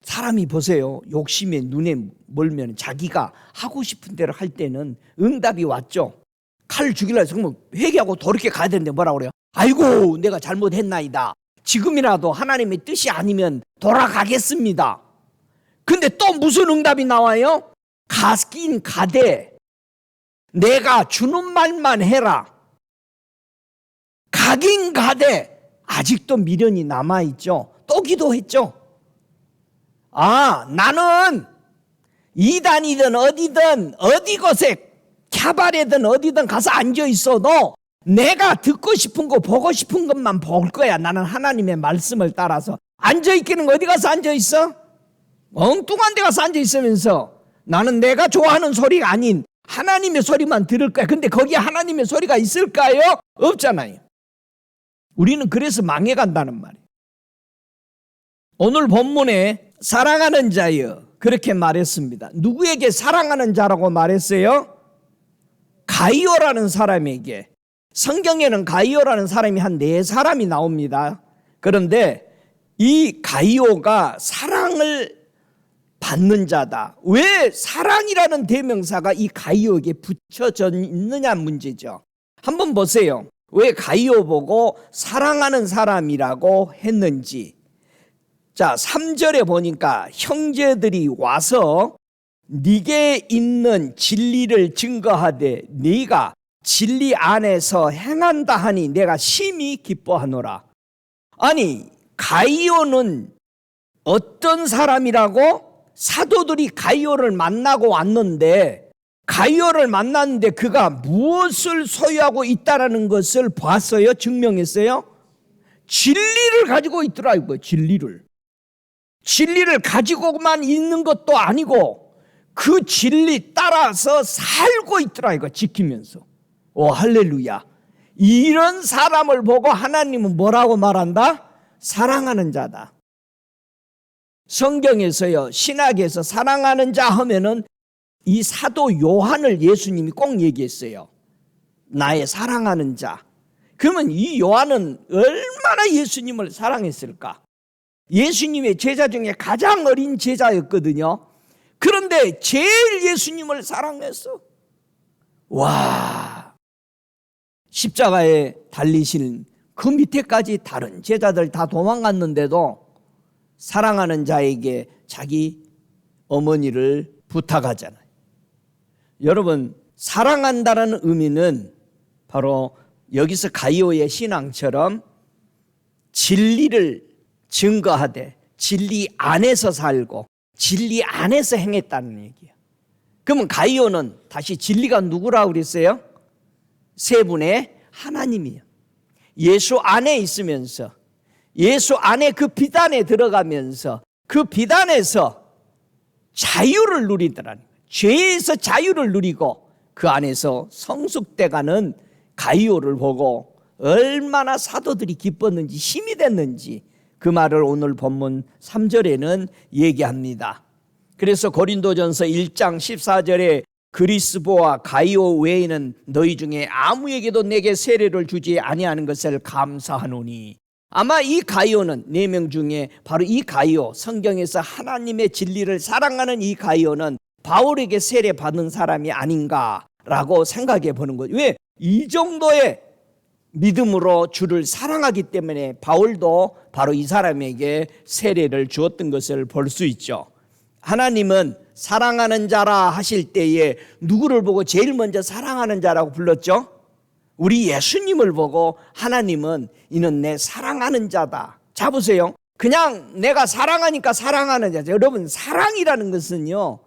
Speaker 1: 사람이 보세요. 욕심에 눈에 멀면 자기가 하고 싶은 대로 할 때는 응답이 왔죠. 칼 죽이려고 해서 그러면 회개하고 돌이켜 가야 되는데 뭐라고 그래요? 아이고, 내가 잘못했나이다. 지금이라도 하나님의 뜻이 아니면 돌아가겠습니다. 근데 또 무슨 응답이 나와요? 가긴 가되 내가 주는 말만 해라. 가긴 가되 아직도 미련이 남아있죠. 또 기도했죠. 아, 나는 이단이든 어디든 어디 곳에 캬바레든 어디든 가서 앉아있어도 내가 듣고 싶은 거 보고 싶은 것만 볼 거야. 나는 하나님의 말씀을 따라서. 앉아있기는 어디 가서 앉아있어? 엉뚱한 데 가서 앉아있으면서 나는 내가 좋아하는 소리가 아닌 하나님의 소리만 들을 거야. 근데 거기에 하나님의 소리가 있을까요? 없잖아요. 우리는 그래서 망해간다는 말이에요. 오늘 본문에 사랑하는 자여 그렇게 말했습니다. 누구에게 사랑하는 자라고 말했어요? 가이오라는 사람에게. 성경에는 가이오라는 사람이 한 4사람이 나옵니다. 그런데 이 가이오가 사랑을 받는 자다. 왜 사랑이라는 대명사가 이 가이오에게 붙여져 있느냐 문제죠. 한번 보세요. 왜 가이오 보고 사랑하는 사람이라고 했는지. 자, 3절에 보니까 형제들이 와서 네게 있는 진리를 증거하되 네가 진리 안에서 행한다 하니 내가 심히 기뻐하노라. 아니, 가이오는 어떤 사람이라고? 사도들이 가이오를 만나고 왔는데 가이오를 만났는데 그가 무엇을 소유하고 있다라는 것을 봤어요? 증명했어요? 진리를 가지고 있더라고요. 진리를 가지고만 있는 것도 아니고 그 진리 따라서 살고 있더라고요. 지키면서. 오, 할렐루야. 이런 사람을 보고 하나님은 뭐라고 말한다? 사랑하는 자다. 성경에서요, 신학에서 사랑하는 자 하면은 이 사도 요한을 예수님이 꼭 얘기했어요. 나의 사랑하는 자. 그러면 이 요한은 얼마나 예수님을 사랑했을까? 예수님의 제자 중에 가장 어린 제자였거든요. 그런데 제일 예수님을 사랑했어. 와, 십자가에 달리신 그 밑에까지 다른 제자들 다 도망갔는데도 사랑하는 자에게 자기 어머니를 부탁하잖아요. 여러분, 사랑한다는 의미는 바로 여기서 가이오의 신앙처럼 진리를 증거하되 진리 안에서 살고 진리 안에서 행했다는 얘기예요. 그러면 가이오는 다시 진리가 누구라고 그랬어요? 세 분의 하나님이에요. 예수 안에 있으면서 예수 안에 그 비단에 들어가면서 그 비단에서 자유를 누리더라는 거예요. 죄에서 자유를 누리고 그 안에서 성숙돼가는 가이오를 보고 얼마나 사도들이 기뻤는지 힘이 됐는지 그 말을 오늘 본문 3절에는 얘기합니다. 그래서 고린도전서 1장 14절에 그리스도와 가이오 외에는 너희 중에 아무에게도 내게 세례를 주지 아니하는 것을 감사하노니. 아마 이 가이오는 4명 중에 바로 이 가이오, 성경에서 하나님의 진리를 사랑하는 이 가이오는 바울에게 세례 받은 사람이 아닌가라고 생각해 보는 거죠. 왜? 이 정도의 믿음으로 주를 사랑하기 때문에 바울도 바로 이 사람에게 세례를 주었던 것을 볼 수 있죠. 하나님은 사랑하는 자라 하실 때에 누구를 보고 제일 먼저 사랑하는 자라고 불렀죠? 우리 예수님을 보고 하나님은 이는 내 사랑하는 자다. 자 보세요. 그냥 내가 사랑하니까 사랑하는 자죠. 여러분, 사랑이라는 것은요,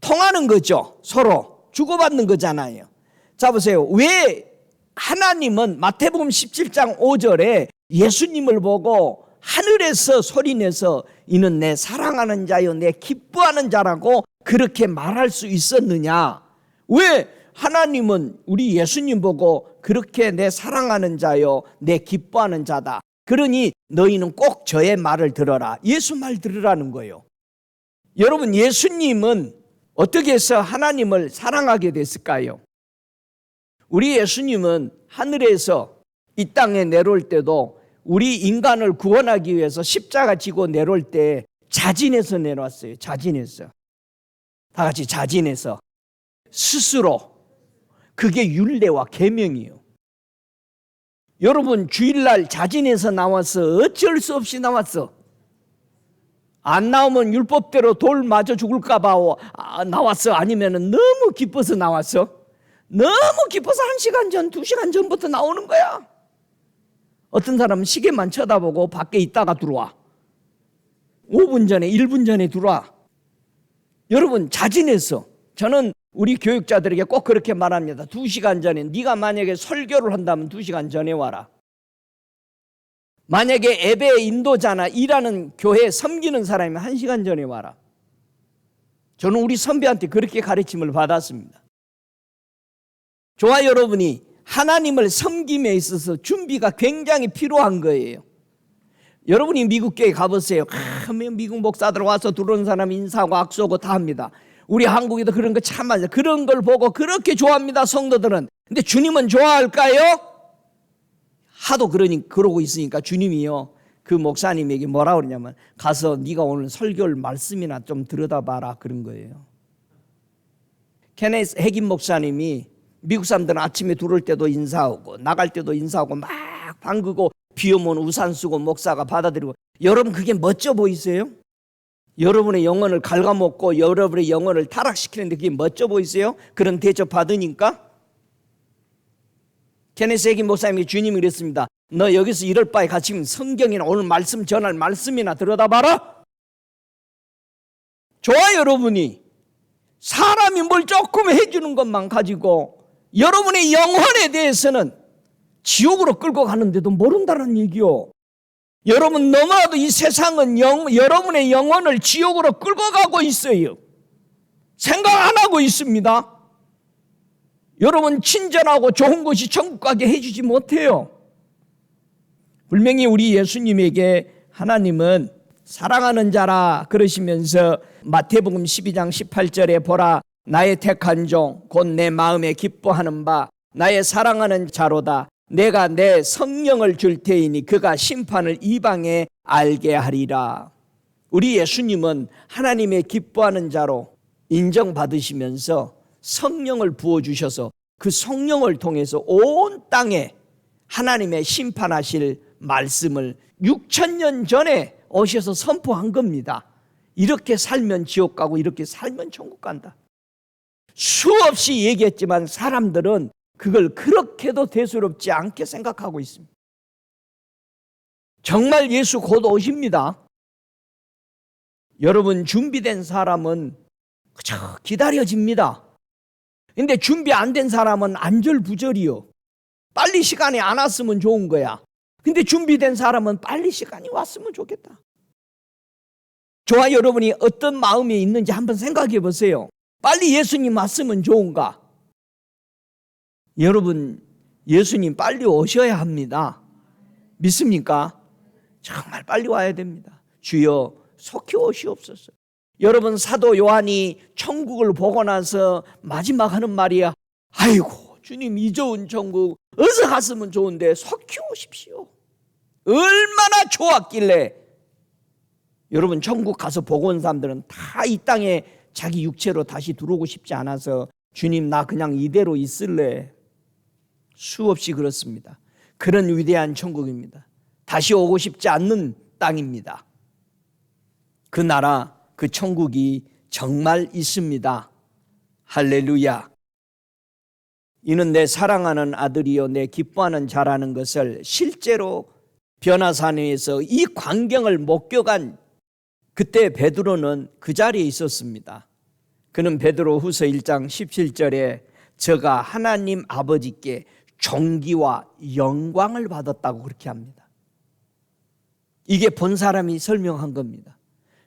Speaker 1: 통하는 거죠. 서로 주고받는 거잖아요. 자 보세요. 왜 하나님은 마태복음 17장 5절에 예수님을 보고 하늘에서 소리내서 이는 내 사랑하는 자요 내 기뻐하는 자라고 그렇게 말할 수 있었느냐? 왜 하나님은 우리 예수님 보고 그렇게 내 사랑하는 자요 내 기뻐하는 자다. 그러니 너희는 꼭 저의 말을 들어라. 예수 말 들으라는 거예요. 여러분, 예수님은 어떻게 해서 하나님을 사랑하게 됐을까요? 우리 예수님은 하늘에서 이 땅에 내려올 때도 우리 인간을 구원하기 위해서 십자가 지고 내려올 때 자진해서 내려왔어요. 자진해서. 다 같이 자진해서. 스스로. 그게 율례와 계명이에요. 여러분, 주일날 자진해서 나와서 어쩔 수 없이 나왔어. 안 나오면 율법대로 돌 맞아 죽을까 봐 나왔어. 아니면 너무 기뻐서 나왔어. 너무 기뻐서 1시간 전, 2시간 전부터 나오는 거야. 어떤 사람은 시계만 쳐다보고 밖에 있다가 들어와. 5분 전에, 1분 전에 들어와. 여러분, 자진해서. 저는 우리 교육자들에게 꼭 그렇게 말합니다. 2시간 전에, 네가 만약에 설교를 한다면 2시간 전에 와라. 만약에 예배 인도자나 일하는 교회 섬기는 사람이 1시간 전에 와라. 저는 우리 선배한테 그렇게 가르침을 받았습니다. 저와 여러분이 하나님을 섬김에 있어서 준비가 굉장히 필요한 거예요. 여러분이 미국 교회 가보세요. 미국 목사들 와서 들어오는 사람 인사하고 악수하고 다 합니다. 우리 한국에도 그런 거 참 많아요. 그런 걸 보고 그렇게 좋아합니다, 성도들은. 근데 주님은 좋아할까요? 하도 그러고 있으니까 주님이요, 그 목사님에게 뭐라 그러냐면 가서 네가 오늘 설교할 말씀이나 좀 들여다봐라 그런 거예요. 케네스 핵임 목사님이 미국 사람들은 아침에 들어올 때도 인사하고 나갈 때도 인사하고 막 방그고 비 오면 우산 쓰고 목사가 받아들이고. 여러분, 그게 멋져 보이세요? 여러분의 영혼을 갉아먹고 여러분의 영혼을 타락시키는데 그게 멋져 보이세요? 그런 대접 받으니까? 케네스 핵임 목사님이 주님이 그랬습니다. 너 여기서 이럴 바에 같이 성경이나 오늘 말씀 전할 말씀이나 들여다봐라. 저와 여러분이 사람이 뭘 조금 해주는 것만 가지고 여러분의 영혼에 대해서는 지옥으로 끌고 가는데도 모른다는 얘기요. 여러분, 너무나도 이 세상은 여러분의 영혼을 지옥으로 끌고 가고 있어요. 생각 안 하고 있습니다. 여러분, 친절하고 좋은 곳이 천국 가게 해주지 못해요. 분명히 우리 예수님에게 하나님은 사랑하는 자라 그러시면서 마태복음 12장 18절에 보라 나의 택한 종 곧 내 마음에 기뻐하는 바 나의 사랑하는 자로다. 내가 내 성령을 줄 테이니 그가 심판을 이방에 알게 하리라. 우리 예수님은 하나님의 기뻐하는 자로 인정받으시면서 성령을 부어주셔서 그 성령을 통해서 온 땅에 하나님의 심판하실 말씀을 6,000년 전에 오셔서 선포한 겁니다. 이렇게 살면 지옥 가고 이렇게 살면 천국 간다. 수없이 얘기했지만 사람들은 그걸 그렇게도 대수롭지 않게 생각하고 있습니다. 정말 예수 곧 오십니다. 여러분, 준비된 사람은 그저 기다려집니다. 근데 준비 안 된 사람은 안절부절이요. 빨리 시간이 안 왔으면 좋은 거야. 근데 준비된 사람은 빨리 시간이 왔으면 좋겠다. 저와 여러분이 어떤 마음이 있는지 한번 생각해 보세요. 빨리 예수님 왔으면 좋은가? 여러분, 예수님 빨리 오셔야 합니다. 믿습니까? 정말 빨리 와야 됩니다. 주여 속히 오시옵소서. 여러분, 사도 요한이 천국을 보고 나서 마지막 하는 말이야. 아이고 주님, 이 좋은 천국 어서 갔으면 좋은데 속히 오십시오. 얼마나 좋았길래. 여러분, 천국 가서 보고 온 사람들은 다 이 땅에 자기 육체로 다시 들어오고 싶지 않아서 주님 나 그냥 이대로 있을래. 수없이 그렇습니다. 그런 위대한 천국입니다. 다시 오고 싶지 않는 땅입니다. 그 나라, 그 천국이 정말 있습니다. 할렐루야. 이는 내 사랑하는 아들이요 내 기뻐하는 자라는 것을 실제로 변화산에서 이 광경을 목격한 그때 베드로는 그 자리에 있었습니다. 그는 베드로후서 1장 17절에 저가 하나님 아버지께 존귀와 영광을 받았다고 그렇게 합니다. 이게 본 사람이 설명한 겁니다.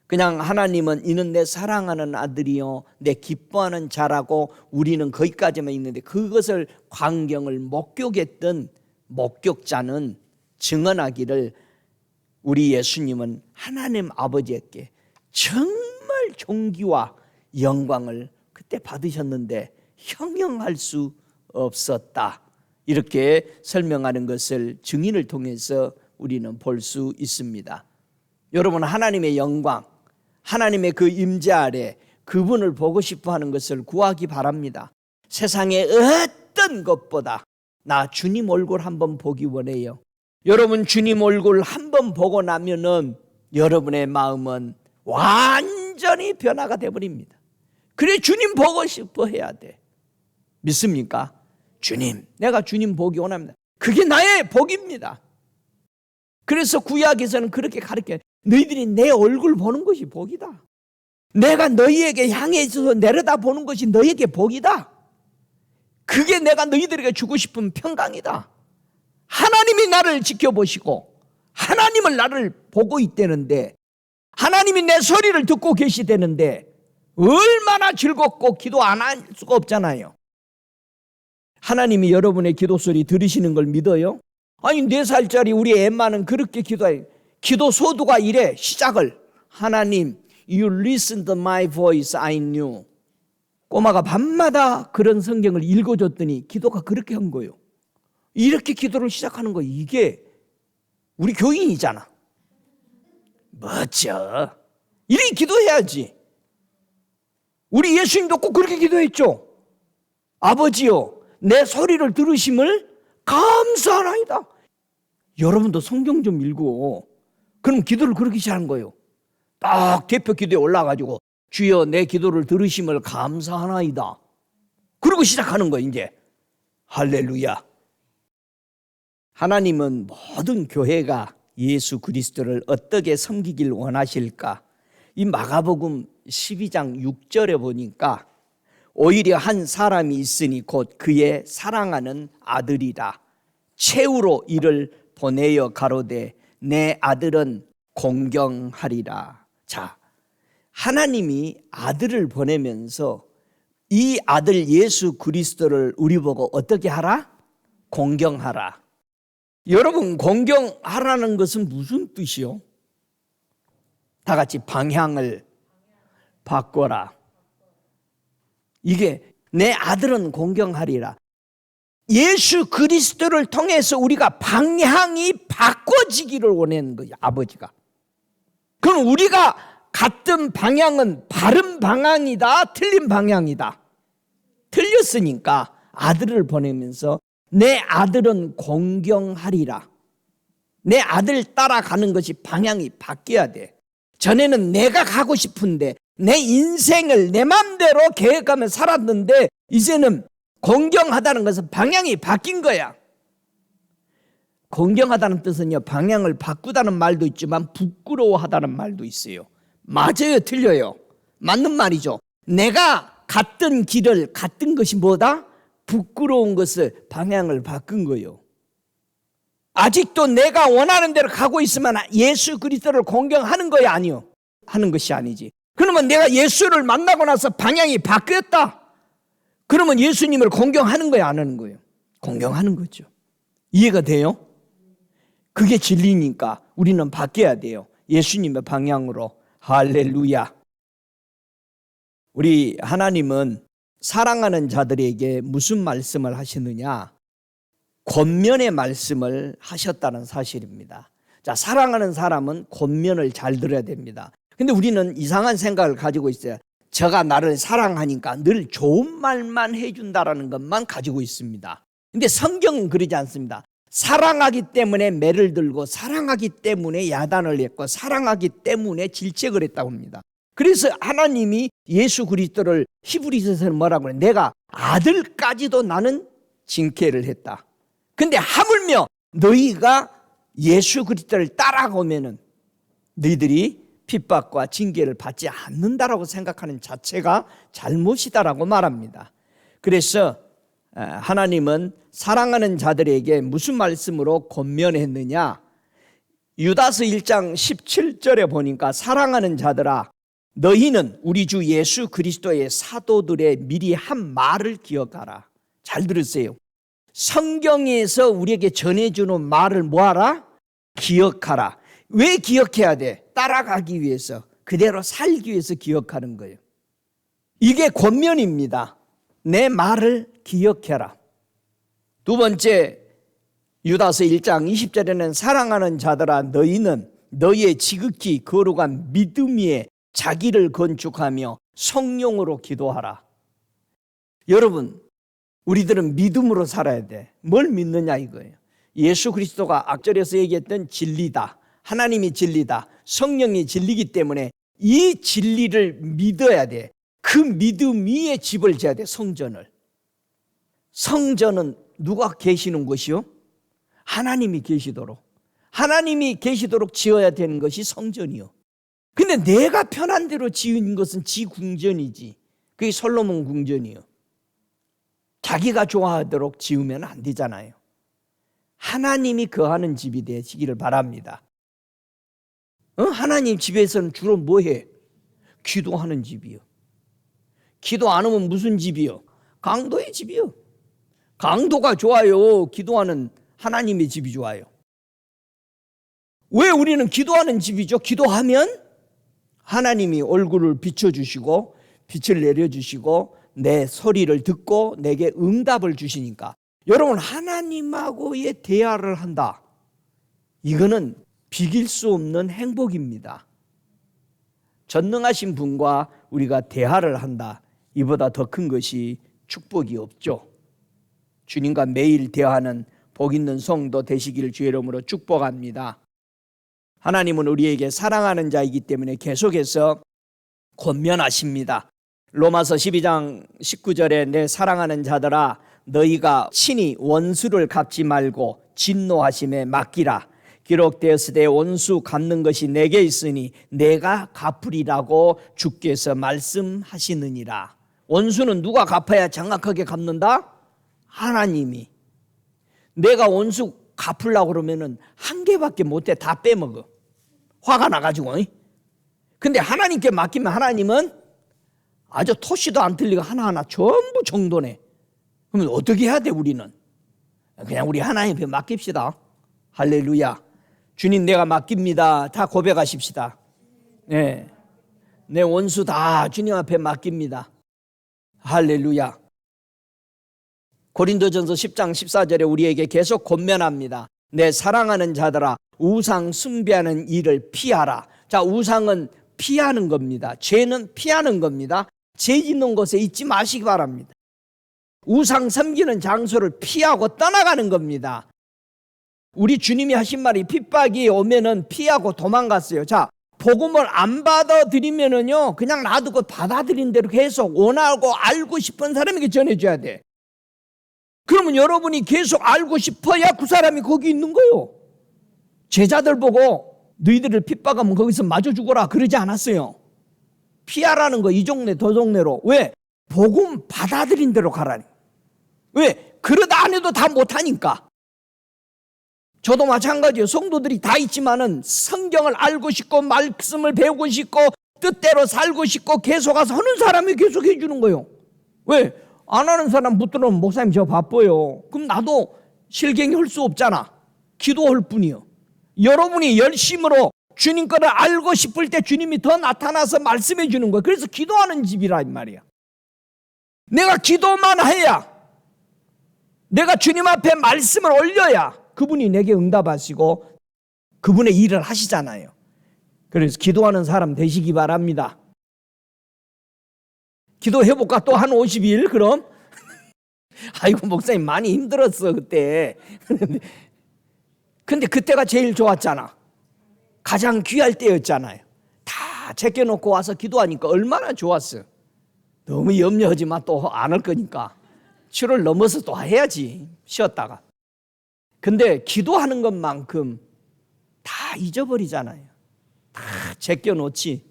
Speaker 1: 그냥 하나님은 이는 내 사랑하는 아들이요 내 기뻐하는 자라고 우리는 거기까지만 있는데, 그것을 광경을 목격했던 목격자는 증언하기를 우리 예수님은 하나님 아버지께 정말 존귀와 영광을 그때 받으셨는데 형용할 수 없었다. 이렇게 설명하는 것을 증인을 통해서 우리는 볼 수 있습니다. 여러분, 하나님의 영광, 하나님의 그 임재 아래 그분을 보고 싶어 하는 것을 구하기 바랍니다. 세상의 어떤 것보다 나 주님 얼굴 한번 보기 원해요. 여러분, 주님 얼굴 한번 보고 나면은 여러분의 마음은 완전히 변화가 되어버립니다. 그래 주님 보고 싶어 해야 돼. 믿습니까? 주님, 내가 주님 보기 원합니다. 그게 나의 복입니다. 그래서 구약에서는 그렇게 가르쳐요. 너희들이 내 얼굴 보는 것이 복이다. 내가 너희에게 향해 있어서 내려다 보는 것이 너희에게 복이다. 그게 내가 너희들에게 주고 싶은 평강이다. 하나님이 나를 지켜보시고 하나님을 나를 보고 있다는데, 하나님이 내 소리를 듣고 계시다는데 얼마나 즐겁고 기도 안 할 수가 없잖아요. 하나님이 여러분의 기도 소리 들으시는 걸 믿어요? 아니 4살짜리 우리 엠마는 그렇게 기도해요. 기도 소두가 이래 시작을. 하나님, You listened to my voice, I knew. 꼬마가 밤마다 그런 성경을 읽어줬더니 기도가 그렇게 한 거예요. 이렇게 기도를 시작하는 거, 이게 우리 교인이잖아. 멋져. 이렇게 기도해야지. 우리 예수님도 꼭 그렇게 기도했죠. 아버지요, 내 소리를 들으심을 감사하나이다. 여러분도 성경 좀 읽고 그럼 기도를 그렇게 시작하는 거예요. 딱 대표 기도에 올라가지고 주여 내 기도를 들으심을 감사하나이다. 그러고 시작하는 거예요. 이제 할렐루야. 하나님은 모든 교회가 예수 그리스도를 어떻게 섬기길 원하실까? 이 마가복음 12장 6절에 보니까 오히려 한 사람이 있으니 곧 그의 사랑하는 아들이라. 최후로 이를 보내어 가로되 내 아들은 공경하리라. 자, 하나님이 아들을 보내면서 이 아들 예수 그리스도를 우리 보고 어떻게 하라? 공경하라. 여러분, 공경하라는 것은 무슨 뜻이요? 다 같이 방향을 바꿔라. 이게 내 아들은 공경하리라. 예수 그리스도를 통해서 우리가 방향이 바꿔지기를 원하는 거예요, 아버지가. 그럼 우리가 갔던 방향은 바른 방향이다, 틀린 방향이다. 틀렸으니까 아들을 보내면서 내 아들은 공경하리라. 내 아들 따라가는 것이 방향이 바뀌어야 돼. 전에는 내가 가고 싶은데 내 인생을 내 맘대로 계획하며 살았는데 이제는 공경하다는 것은 방향이 바뀐 거야. 공경하다는 뜻은요, 방향을 바꾸다는 말도 있지만 부끄러워하다는 말도 있어요. 맞아요, 틀려요? 맞는 말이죠. 내가 갔던 길을 갔던 것이 뭐다? 부끄러운 것을 방향을 바꾼 거예요. 아직도 내가 원하는 대로 가고 있으면 예수 그리스도를 공경하는 거야, 아니요? 하는 것이 아니지. 그러면 내가 예수를 만나고 나서 방향이 바뀌었다. 그러면 예수님을 공경하는 거야, 안 하는 거예요? 공경하는 거죠. 이해가 돼요? 그게 진리니까 우리는 바뀌어야 돼요. 예수님의 방향으로. 할렐루야. 우리 하나님은 사랑하는 자들에게 무슨 말씀을 하시느냐? 권면의 말씀을 하셨다는 사실입니다. 자, 사랑하는 사람은 권면을 잘 들어야 됩니다. 근데 우리는 이상한 생각을 가지고 있어요. 저가 나를 사랑하니까 늘 좋은 말만 해준다라는 것만 가지고 있습니다. 근데 성경은 그러지 않습니다. 사랑하기 때문에 매를 들고, 사랑하기 때문에 야단을 했고, 사랑하기 때문에 질책을 했다고 합니다. 그래서 하나님이 예수 그리스도를 히브리서에서는 뭐라고 해요? 내가 아들까지도 나는 징계를 했다. 근데 하물며 너희가 예수 그리스도를 따라가면은 너희들이 핍박과 징계를 받지 않는다라고 생각하는 자체가 잘못이다라고 말합니다. 그래서 하나님은 사랑하는 자들에게 무슨 말씀으로 권면했느냐? 유다서 1장 17절에 보니까 사랑하는 자들아 너희는 우리 주 예수 그리스도의 사도들의 미리 한 말을 기억하라. 잘 들으세요. 성경에서 우리에게 전해주는 말을 뭐하라? 기억하라. 왜 기억해야 돼? 따라가기 위해서, 그대로 살기 위해서 기억하는 거예요. 이게 권면입니다. 내 말을 기억해라. 두 번째, 유다서 1장 20절에는 사랑하는 자들아 너희는 너희의 지극히 거룩한 믿음 위에 자기를 건축하며 성령으로 기도하라. 여러분, 우리들은 믿음으로 살아야 돼. 뭘 믿느냐 이거예요. 예수 그리스도가 앞절에서 얘기했던 진리다. 하나님이 진리다. 성령이 진리기 때문에 이 진리를 믿어야 돼. 그 믿음 위에 집을 지어야 돼. 성전을. 성전은 누가 계시는 곳이요? 하나님이 계시도록. 하나님이 계시도록 지어야 되는 것이 성전이요. 근데 내가 편한 대로 지은 것은 지 궁전이지. 그게 솔로몬 궁전이요. 자기가 좋아하도록 지으면 안 되잖아요. 하나님이 거하는 집이 되시기를 바랍니다. 하나님 집에서는 주로 뭐해? 기도하는 집이요. 기도 안 하면 무슨 집이요? 강도의 집이요. 강도가 좋아요. 기도하는 하나님의 집이 좋아요. 왜 우리는 기도하는 집이죠? 기도하면 하나님이 얼굴을 비춰주시고 빛을 내려주시고 내 소리를 듣고 내게 응답을 주시니까. 여러분, 하나님하고의 대화를 한다. 이거는 비길 수 없는 행복입니다. 전능하신 분과 우리가 대화를 한다. 이보다 더 큰 것이 축복이 없죠. 주님과 매일 대화하는 복 있는 성도 되시기를 주의 이름으로 축복합니다. 하나님은 우리에게 사랑하는 자이기 때문에 계속해서 권면하십니다. 로마서 12장 19절에 내 사랑하는 자들아 너희가 친히 원수를 갚지 말고 진노하심에 맡기라. 기록되었으되 원수 갚는 것이 내게 있으니 내가 갚으리라고 주께서 말씀하시느니라. 원수는 누가 갚아야 정확하게 갚는다? 하나님이. 내가 원수 갚으려고 그러면은 한 개밖에 못해. 다 빼먹어. 화가 나가지고. 근데 하나님께 맡기면 하나님은 아주 토시도 안 틀리고 하나하나 전부 정돈해. 그러면 어떻게 해야 돼 우리는? 그냥 우리 하나님께 맡깁시다. 할렐루야. 주님 내가 맡깁니다. 다 고백하십시다. 네. 내 원수 다 주님 앞에 맡깁니다. 할렐루야. 고린도전서 10장 14절에 우리에게 계속 권면합니다. 내 사랑하는 자들아 우상 숭배하는 일을 피하라. 자, 우상은 피하는 겁니다. 죄는 피하는 겁니다. 죄 짓는 곳에 있지 마시기 바랍니다. 우상 섬기는 장소를 피하고 떠나가는 겁니다. 우리 주님이 하신 말이 핍박이 오면은 피하고 도망갔어요. 자, 복음을 안 받아들이면은요 그냥 놔두고 받아들인 대로 계속 원하고 알고 싶은 사람에게 전해줘야 돼. 그러면 여러분이 계속 알고 싶어야 그 사람이 거기 있는 거예요. 제자들 보고 너희들을 핍박하면 거기서 마저 죽어라 그러지 않았어요. 피하라는 거 이 동네 저 동네로. 왜? 복음 받아들인 대로 가라니. 왜? 그러다 안 해도 다 못하니까. 저도 마찬가지예요. 성도들이 다 있지만은 성경을 알고 싶고 말씀을 배우고 싶고 뜻대로 살고 싶고 계속 가서 하는 사람이 계속 해주는 거예요. 왜? 안 하는 사람 붙들어오면 목사님 저 바빠요. 그럼 나도 실갱이 할 수 없잖아. 기도할 뿐이요. 여러분이 열심으로 주님 거를 알고 싶을 때 주님이 더 나타나서 말씀해 주는 거예요. 그래서 기도하는 집이라 이 말이야. 내가 기도만 해야, 내가 주님 앞에 말씀을 올려야 그분이 내게 응답하시고 그분의 일을 하시잖아요. 그래서 기도하는 사람 되시기 바랍니다. 기도해볼까? 또 한 50일 그럼? 아이고 목사님 많이 힘들었어 그때. 근데 그때가 제일 좋았잖아. 가장 귀할 때였잖아요. 다 제껴놓고 와서 기도하니까 얼마나 좋았어. 너무 염려하지 마. 또 안 할 거니까 7월 넘어서 또 해야지. 쉬었다가. 근데 기도하는 것만큼 다 잊어버리잖아요. 다 제껴놓지.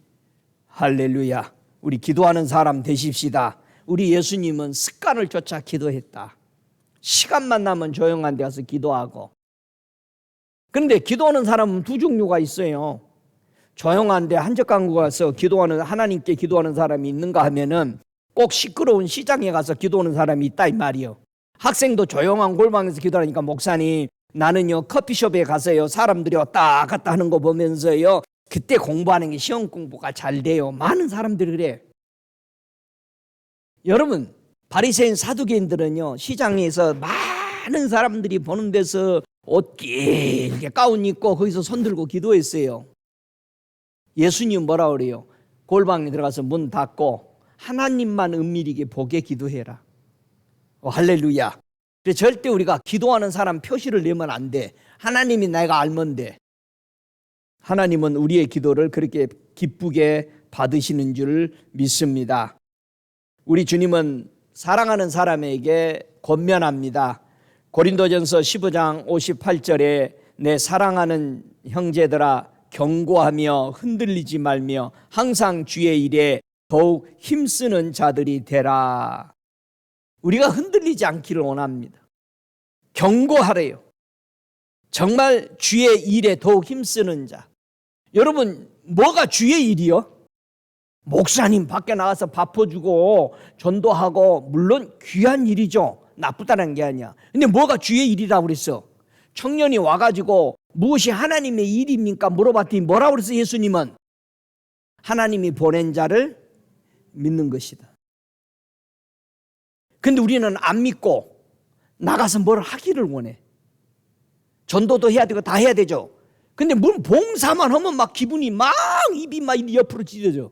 Speaker 1: 할렐루야. 우리 기도하는 사람 되십시다. 우리 예수님은 습관을 쫓아 기도했다. 시간만 나면 조용한 데 가서 기도하고. 그런데 기도하는 사람은 두 종류가 있어요. 조용한 데 한적강구 가서 기도하는, 하나님께 기도하는 사람이 있는가 하면은 꼭 시끄러운 시장에 가서 기도하는 사람이 있다 이 말이요. 학생도 조용한 골방에서 기도하니까 목사님 나는요 커피숍에 가서요 사람들이 왔다 갔다 하는 거 보면서요 그때 공부하는 게 시험 공부가 잘 돼요. 많은 사람들이 그래. 여러분 바리새인 사두개인들은요 시장에서 많은 사람들이 보는 데서 옷 길게 가운 입고 거기서 손 들고 기도했어요. 예수님 뭐라 그래요? 골방에 들어가서 문 닫고 하나님만 은밀하게 보게 기도해라. 할렐루야. 그래서 절대 우리가 기도하는 사람 표시를 내면 안 돼. 하나님이 내가 알면 돼. 하나님은 우리의 기도를 그렇게 기쁘게 받으시는 줄 믿습니다. 우리 주님은 사랑하는 사람에게 권면합니다. 고린도전서 15장 58절에 내 사랑하는 형제들아 경고하며 흔들리지 말며 항상 주의 일에 더욱 힘쓰는 자들이 되라. 우리가 흔들리지 않기를 원합니다. 경고하래요. 정말 주의 일에 더욱 힘쓰는 자. 여러분 뭐가 주의 일이요? 목사님 밖에 나가서 밥 퍼주고 전도하고 물론 귀한 일이죠. 나쁘다는 게 아니야. 근데 뭐가 주의 일이라고 그랬어? 청년이 와가지고 무엇이 하나님의 일입니까? 물어봤더니 뭐라고 그랬어 예수님은? 하나님이 보낸 자를 믿는 것이다. 근데 우리는 안 믿고 나가서 뭘 하기를 원해. 전도도 해야 되고 다 해야 되죠. 근데 뭘 봉사만 하면 막 기분이 막 입이 막 옆으로 찢어져.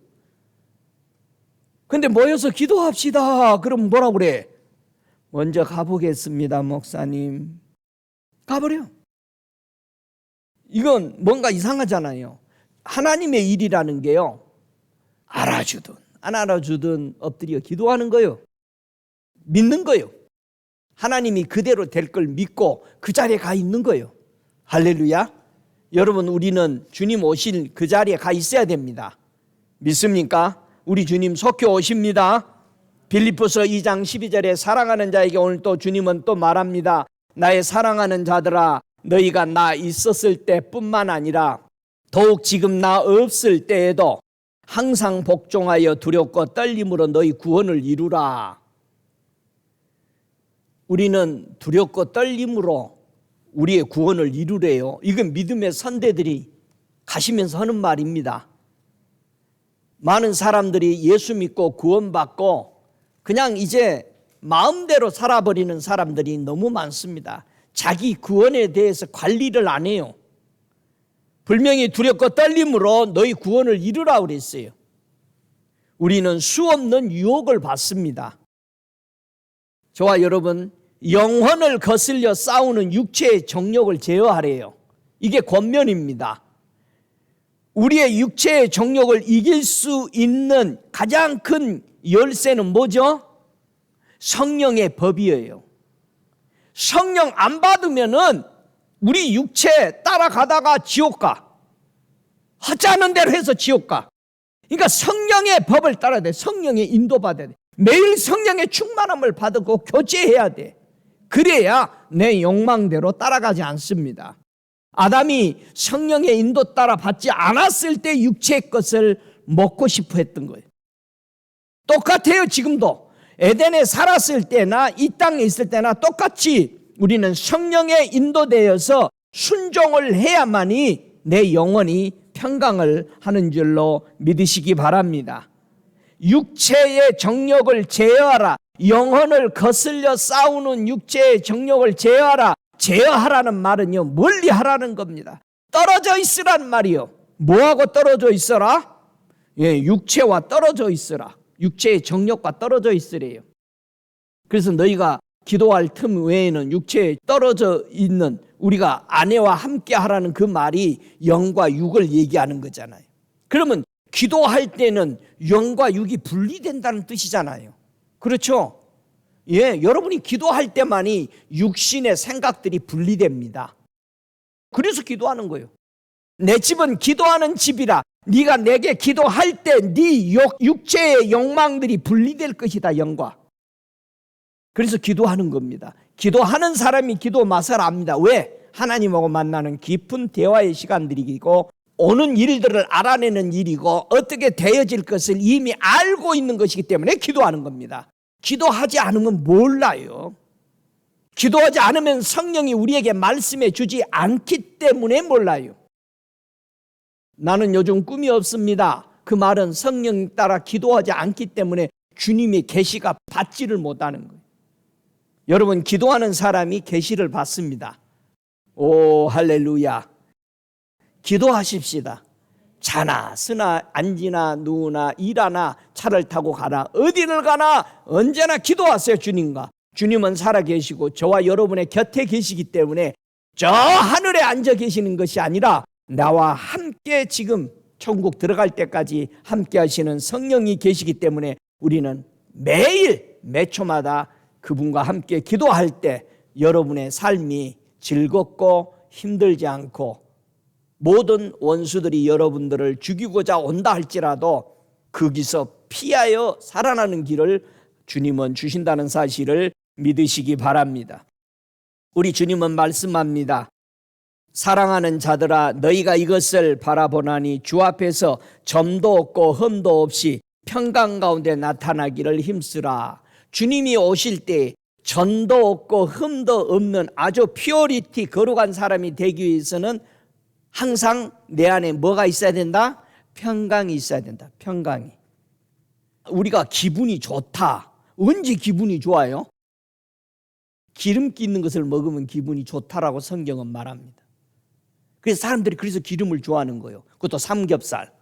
Speaker 1: 근데 모여서 기도합시다. 그럼 뭐라고 그래? 먼저 가보겠습니다 목사님. 가버려. 이건 뭔가 이상하잖아요. 하나님의 일이라는 게요 알아주든 안 알아주든 엎드려 기도하는 거예요. 믿는 거예요. 하나님이 그대로 될 걸 믿고 그 자리에 가 있는 거예요. 할렐루야. 여러분 우리는 주님 오실 그 자리에 가 있어야 됩니다. 믿습니까? 우리 주님 속히 오십니다. 빌립보서 2장 12절에 사랑하는 자에게 오늘 또 주님은 또 말합니다. 나의 사랑하는 자들아 너희가 나 있었을 때뿐만 아니라 더욱 지금 나 없을 때에도 항상 복종하여 두렵고 떨림으로 너희 구원을 이루라. 우리는 두렵고 떨림으로 우리의 구원을 이루래요. 이건 믿음의 선대들이 가시면서 하는 말입니다. 많은 사람들이 예수 믿고 구원받고 그냥 이제 마음대로 살아버리는 사람들이 너무 많습니다. 자기 구원에 대해서 관리를 안 해요. 분명히 두렵고 떨림으로 너희 구원을 이루라 그랬어요. 우리는 수없는 유혹을 받습니다. 저와 여러분 영혼을 거슬려 싸우는 육체의 정욕을 제어하래요. 이게 권면입니다. 우리의 육체의 정욕을 이길 수 있는 가장 큰 열쇠는 뭐죠? 성령의 법이에요. 성령 안 받으면은 우리 육체 따라가다가 지옥 가. 하지 않은 대로 해서 지옥 가. 그러니까 성령의 법을 따라야 돼. 성령의 인도받아야 돼. 매일 성령의 충만함을 받고 교제해야 돼. 그래야 내 욕망대로 따라가지 않습니다. 아담이 성령의 인도 따라 받지 않았을 때 육체의 것을 먹고 싶어 했던 거예요. 똑같아요 지금도. 에덴에 살았을 때나 이 땅에 있을 때나 똑같이 우리는 성령에 인도되어서 순종을 해야만이 내 영혼이 평강을 하는 줄로 믿으시기 바랍니다. 육체의 정욕을 제어하라. 영혼을 거슬려 싸우는 육체의 정욕을 제어하라. 제어하라는 말은요, 멀리 하라는 겁니다. 떨어져 있으란 말이요. 뭐하고 떨어져 있어라? 육체와 떨어져 있으라. 육체의 정욕과 떨어져 있으래요. 그래서 너희가 기도할 틈 외에는 육체에 떨어져 있는 우리가 아내와 함께 하라는 그 말이 영과 육을 얘기하는 거잖아요. 그러면 기도할 때는 영과 육이 분리된다는 뜻이잖아요. 그렇죠? 여러분이 기도할 때만이 육신의 생각들이 분리됩니다. 그래서 기도하는 거예요. 내 집은 기도하는 집이라. 네가 내게 기도할 때 네 육체의 욕망들이 분리될 것이다, 영과. 그래서 기도하는 겁니다. 기도하는 사람이 기도 맛을 압니다. 왜? 하나님하고 만나는 깊은 대화의 시간들이고 오는 일들을 알아내는 일이고 어떻게 되어질 것을 이미 알고 있는 것이기 때문에 기도하는 겁니다. 기도하지 않으면 몰라요. 기도하지 않으면 성령이 우리에게 말씀해 주지 않기 때문에 몰라요. 나는 요즘 꿈이 없습니다. 그 말은 성령 따라 기도하지 않기 때문에 주님의 계시가 받지를 못하는 거예요. 여러분, 기도하는 사람이 계시를 받습니다. 오, 할렐루야. 기도하십시다. 자나 쓰나 앉으나 누우나 일하나 차를 타고 가나 어디를 가나 언제나 기도하세요. 주님과. 주님은 살아계시고 저와 여러분의 곁에 계시기 때문에 저 하늘에 앉아 계시는 것이 아니라 나와 함께 지금 천국 들어갈 때까지 함께 하시는 성령이 계시기 때문에 우리는 매일 매 초마다 그분과 함께 기도할 때 여러분의 삶이 즐겁고 힘들지 않고 모든 원수들이 여러분들을 죽이고자 온다 할지라도 거기서 피하여 살아나는 길을 주님은 주신다는 사실을 믿으시기 바랍니다. 우리 주님은 말씀합니다. 사랑하는 자들아, 너희가 이것을 바라보나니 주 앞에서 점도 없고 흠도 없이 평강 가운데 나타나기를 힘쓰라. 주님이 오실 때 전도 없고 흠도 없는 아주 피오리티 거룩한 사람이 되기 위해서는 항상 내 안에 뭐가 있어야 된다? 평강이 있어야 된다. 평강이. 우리가 기분이 좋다. 언제 기분이 좋아요? 기름기 있는 것을 먹으면 기분이 좋다라고 성경은 말합니다. 그래서 사람들이 그래서 기름을 좋아하는 거예요. 그것도 삼겹살.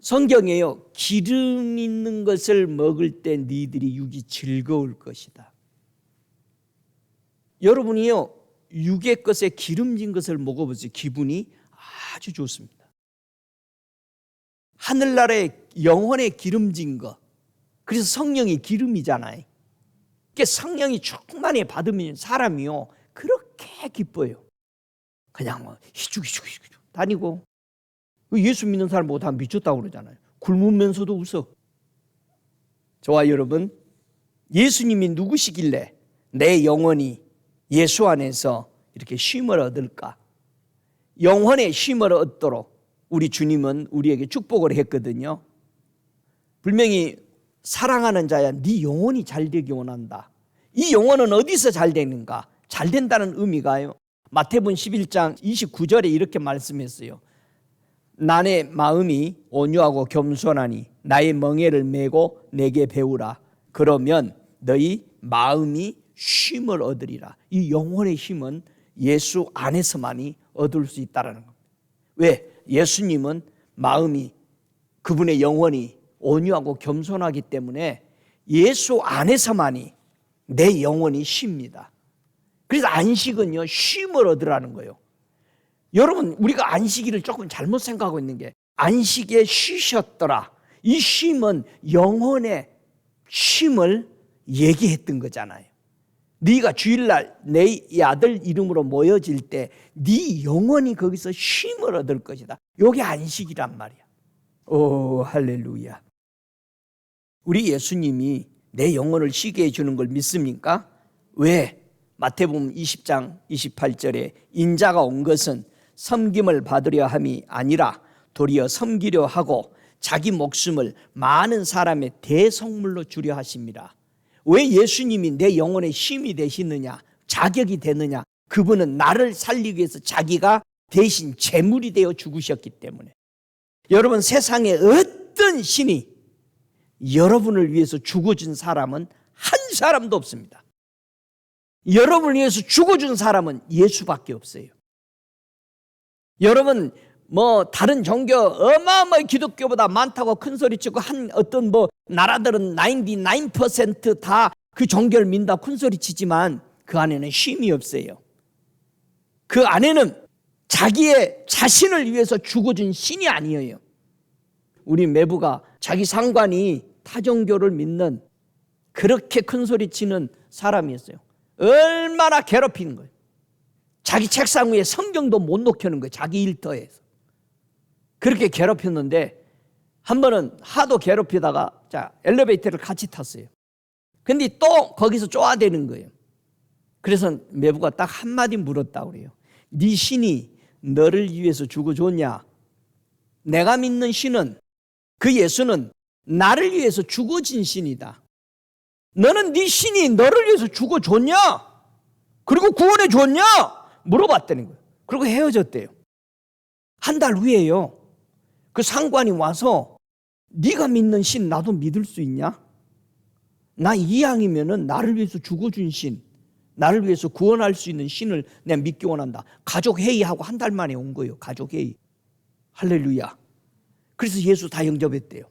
Speaker 1: 성경에요, 기름 있는 것을 먹을 때 너희들이 육이 즐거울 것이다. 여러분이요, 육의 것에 기름진 것을 먹어보세요. 기분이 아주 좋습니다. 하늘나라의 영혼의 기름진 것. 그래서 성령이 기름이잖아요. 그러니까 성령이 충만히 받으면 사람이요 그렇게 기뻐요. 그냥 뭐 희죽 다니고. 예수 믿는 사람 보고 다 미쳤다고 그러잖아요. 굶으면서도 웃어. 저와 여러분, 예수님이 누구시길래 내 영혼이 예수 안에서 이렇게 쉼을 얻을까? 영혼의 쉼을 얻도록 우리 주님은 우리에게 축복을 했거든요. 분명히 사랑하는 자야, 네 영혼이 잘 되기 원한다. 이 영혼은 어디서 잘 되는가? 잘 된다는 의미가요, 마태복음 11장 29절에 이렇게 말씀했어요. 나의 마음이 온유하고 겸손하니 나의 멍에를 메고 내게 배우라. 그러면 너희 마음이 쉼을 얻으리라. 이 영혼의 힘은 예수 안에서만이 얻을 수 있다는 겁니다. 왜? 예수님은 마음이, 그분의 영혼이 온유하고 겸손하기 때문에 예수 안에서만이 내 영혼이 쉽니다. 그래서 안식은요, 쉼을 얻으라는 거예요. 여러분, 우리가 안식일을 조금 잘못 생각하고 있는 게, 안식에 쉬셨더라. 이 쉼은 영혼의 쉼을 얘기했던 거잖아요. 네가 주일날 내 아들 이름으로 모여질 때 네 영혼이 거기서 쉼을 얻을 것이다. 이게 안식이란 말이야. 오, 할렐루야. 우리 예수님이 내 영혼을 쉬게 해주는 걸 믿습니까? 왜? 마태복음 20장 28절에 인자가 온 것은 섬김을 받으려 함이 아니라 도리어 섬기려 하고 자기 목숨을 많은 사람의 대성물로 주려 하십니다. 왜 예수님이 내 영혼의 힘이 되시느냐, 자격이 되느냐? 그분은 나를 살리기 위해서 자기가 대신 제물이 되어 죽으셨기 때문에. 여러분, 세상에 어떤 신이 여러분을 위해서 죽어준 사람은 한 사람도 없습니다. 여러분을 위해서 죽어준 사람은 예수밖에 없어요. 여러분, 다른 종교 어마어마하게 기독교보다 많다고 큰 소리 치고 어떤 나라들은 99% 다 그 종교를 민다 큰 소리 치지만 그 안에는 힘이 없어요. 그 안에는 자기의 자신을 위해서 죽어준 신이 아니에요. 우리 매부가 자기 상관이 타종교를 믿는 그렇게 큰 소리 치는 사람이었어요. 얼마나 괴롭히는 거예요. 자기 책상 위에 성경도 못 놓겨는 거예요. 자기 일터에서. 그렇게 괴롭혔는데 한 번은 하도 괴롭히다가 엘리베이터를 같이 탔어요. 근데 또 거기서 쪼아대는 거예요. 그래서 매부가 딱 한마디 물었다고 그래요. 네 신이 너를 위해서 죽어줬냐? 내가 믿는 신은, 그 예수는 나를 위해서 죽어진 신이다. 너는 네 신이 너를 위해서 죽어줬냐? 그리고 구원해 줬냐? 물어봤다는 거예요. 그리고 헤어졌대요. 한 달 후에요. 그 상관이 와서 네가 믿는 신 나도 믿을 수 있냐? 나 이왕이면은 나를 위해서 죽어준 신, 나를 위해서 구원할 수 있는 신을 내가 믿기 원한다. 가족 회의하고 한 달 만에 온 거예요. 가족 회의. 할렐루야. 그래서 예수 다 영접했대요.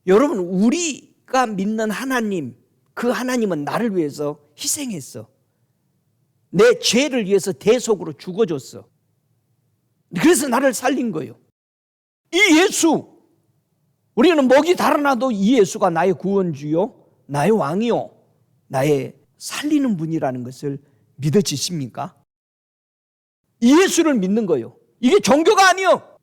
Speaker 1: 여러분, 우리가 믿는 하나님, 그 하나님은 나를 위해서 희생했어. 내 죄를 위해서 대속으로 죽어줬어. 그래서 나를 살린 거예요. 이 예수, 우리는 목이 달아나도 이 예수가 나의 구원주요, 나의 왕이요, 나의 살리는 분이라는 것을 믿어지십니까? 이 예수를 믿는 거예요. 이게 종교가 아니요,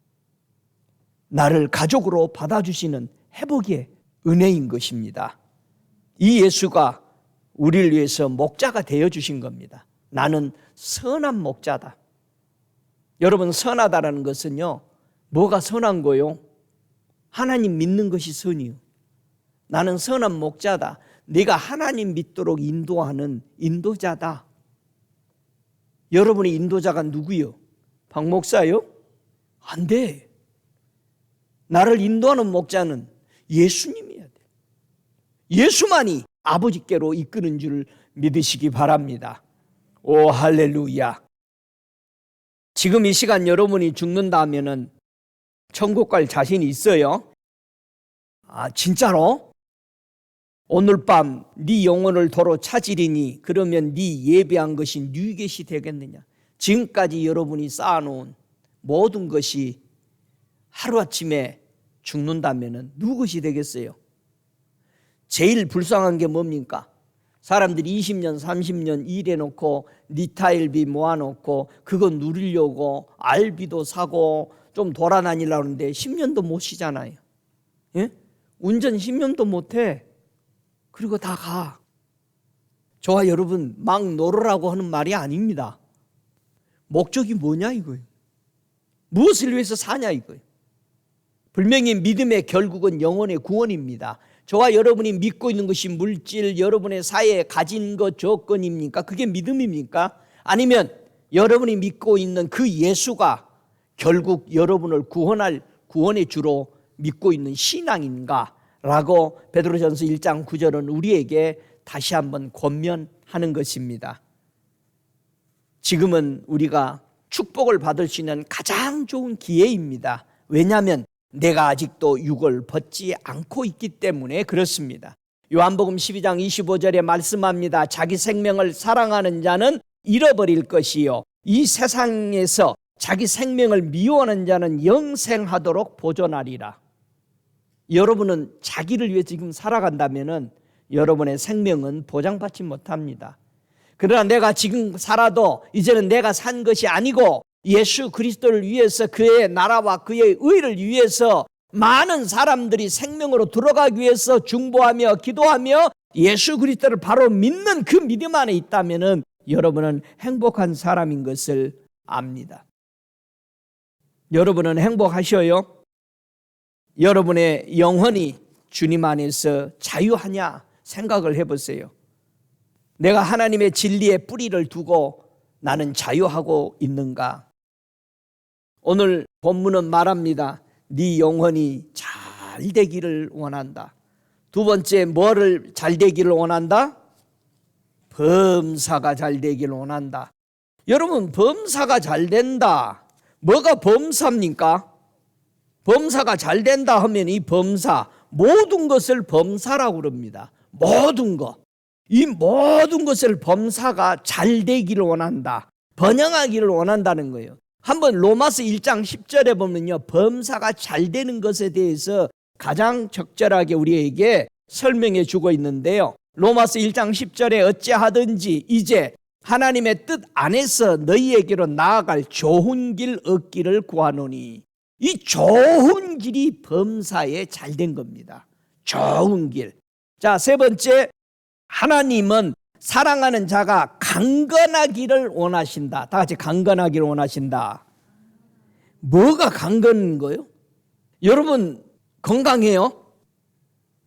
Speaker 1: 나를 가족으로 받아주시는 회복의 은혜인 것입니다. 이 예수가 우리를 위해서 목자가 되어주신 겁니다. 나는 선한 목자다. 여러분, 선하다라는 것은요, 뭐가 선한 거요? 하나님 믿는 것이 선이요. 나는 선한 목자다. 네가 하나님 믿도록 인도하는 인도자다. 여러분의 인도자가 누구요? 박 목사요? 안 돼. 나를 인도하는 목자는 예수님이어야 돼. 예수만이 아버지께로 이끄는 줄 믿으시기 바랍니다. 오, 할렐루야. 지금 이 시간 여러분이 죽는다 하면은 천국 갈 자신이 있어요? 아, 진짜로? 오늘 밤 네 영혼을 도로 찾으리니 그러면 네 예배한 것이 네 것이 되겠느냐? 지금까지 여러분이 쌓아놓은 모든 것이 하루아침에 죽는다면 누구 것이 되겠어요? 제일 불쌍한 게 뭡니까? 사람들이 20년 30년 일해놓고 니타일비 모아놓고 그거 누리려고 알비도 사고 좀 돌아다니려고 하는데 10년도 못 쉬잖아요. 예? 운전 10년도 못해. 그리고 다 가. 저와 여러분 막 놀으라고 하는 말이 아닙니다. 목적이 뭐냐 이거예요. 무엇을 위해서 사냐 이거예요. 분명히 믿음의 결국은 영혼의 구원입니다. 저와 여러분이 믿고 있는 것이 물질, 여러분의 사회에 가진 것 조건입니까? 그게 믿음입니까? 아니면 여러분이 믿고 있는 그 예수가 결국 여러분을 구원할 구원의 주로 믿고 있는 신앙인가? 라고 베드로전서 1장 9절은 우리에게 다시 한번 권면하는 것입니다. 지금은 우리가 축복을 받을 수 있는 가장 좋은 기회입니다. 왜냐하면 내가 아직도 육을 벗지 않고 있기 때문에 그렇습니다. 요한복음 12장 25절에 말씀합니다. 자기 생명을 사랑하는 자는 잃어버릴 것이요 이 세상에서 자기 생명을 미워하는 자는 영생하도록 보존하리라. 여러분은 자기를 위해 지금 살아간다면 여러분의 생명은 보장받지 못합니다. 그러나 내가 지금 살아도 이제는 내가 산 것이 아니고 예수 그리스도를 위해서 그의 나라와 그의 의를 위해서 많은 사람들이 생명으로 들어가기 위해서 중보하며 기도하며 예수 그리스도를 바로 믿는 그 믿음 안에 있다면 여러분은 행복한 사람인 것을 압니다. 여러분은 행복하셔요? 여러분의 영혼이 주님 안에서 자유하냐 생각을 해보세요. 내가 하나님의 진리에 뿌리를 두고 나는 자유하고 있는가? 오늘 본문은 말합니다. 네 영혼이 잘 되기를 원한다. 두 번째, 뭐를 잘 되기를 원한다? 범사가 잘 되기를 원한다. 여러분, 범사가 잘 된다. 뭐가 범사입니까? 범사가 잘 된다 하면 이 범사, 모든 것을 범사라고 그럽니다. 모든 것. 이 모든 것을 범사가 잘 되기를 원한다. 번영하기를 원한다는 거예요. 한번 로마서 1장 10절에 보면요, 범사가 잘 되는 것에 대해서 가장 적절하게 우리에게 설명해 주고 있는데요. 로마서 1장 10절에 어찌하든지 이제 하나님의 뜻 안에서 너희에게로 나아갈 좋은 길 얻기를 구하노니, 이 좋은 길이 범사에 잘 된 겁니다. 좋은 길. 자, 세 번째, 하나님은 사랑하는 자가 강건하기를 원하신다. 다 같이 강건하기를 원하신다. 뭐가 강건한 거예요? 여러분 건강해요?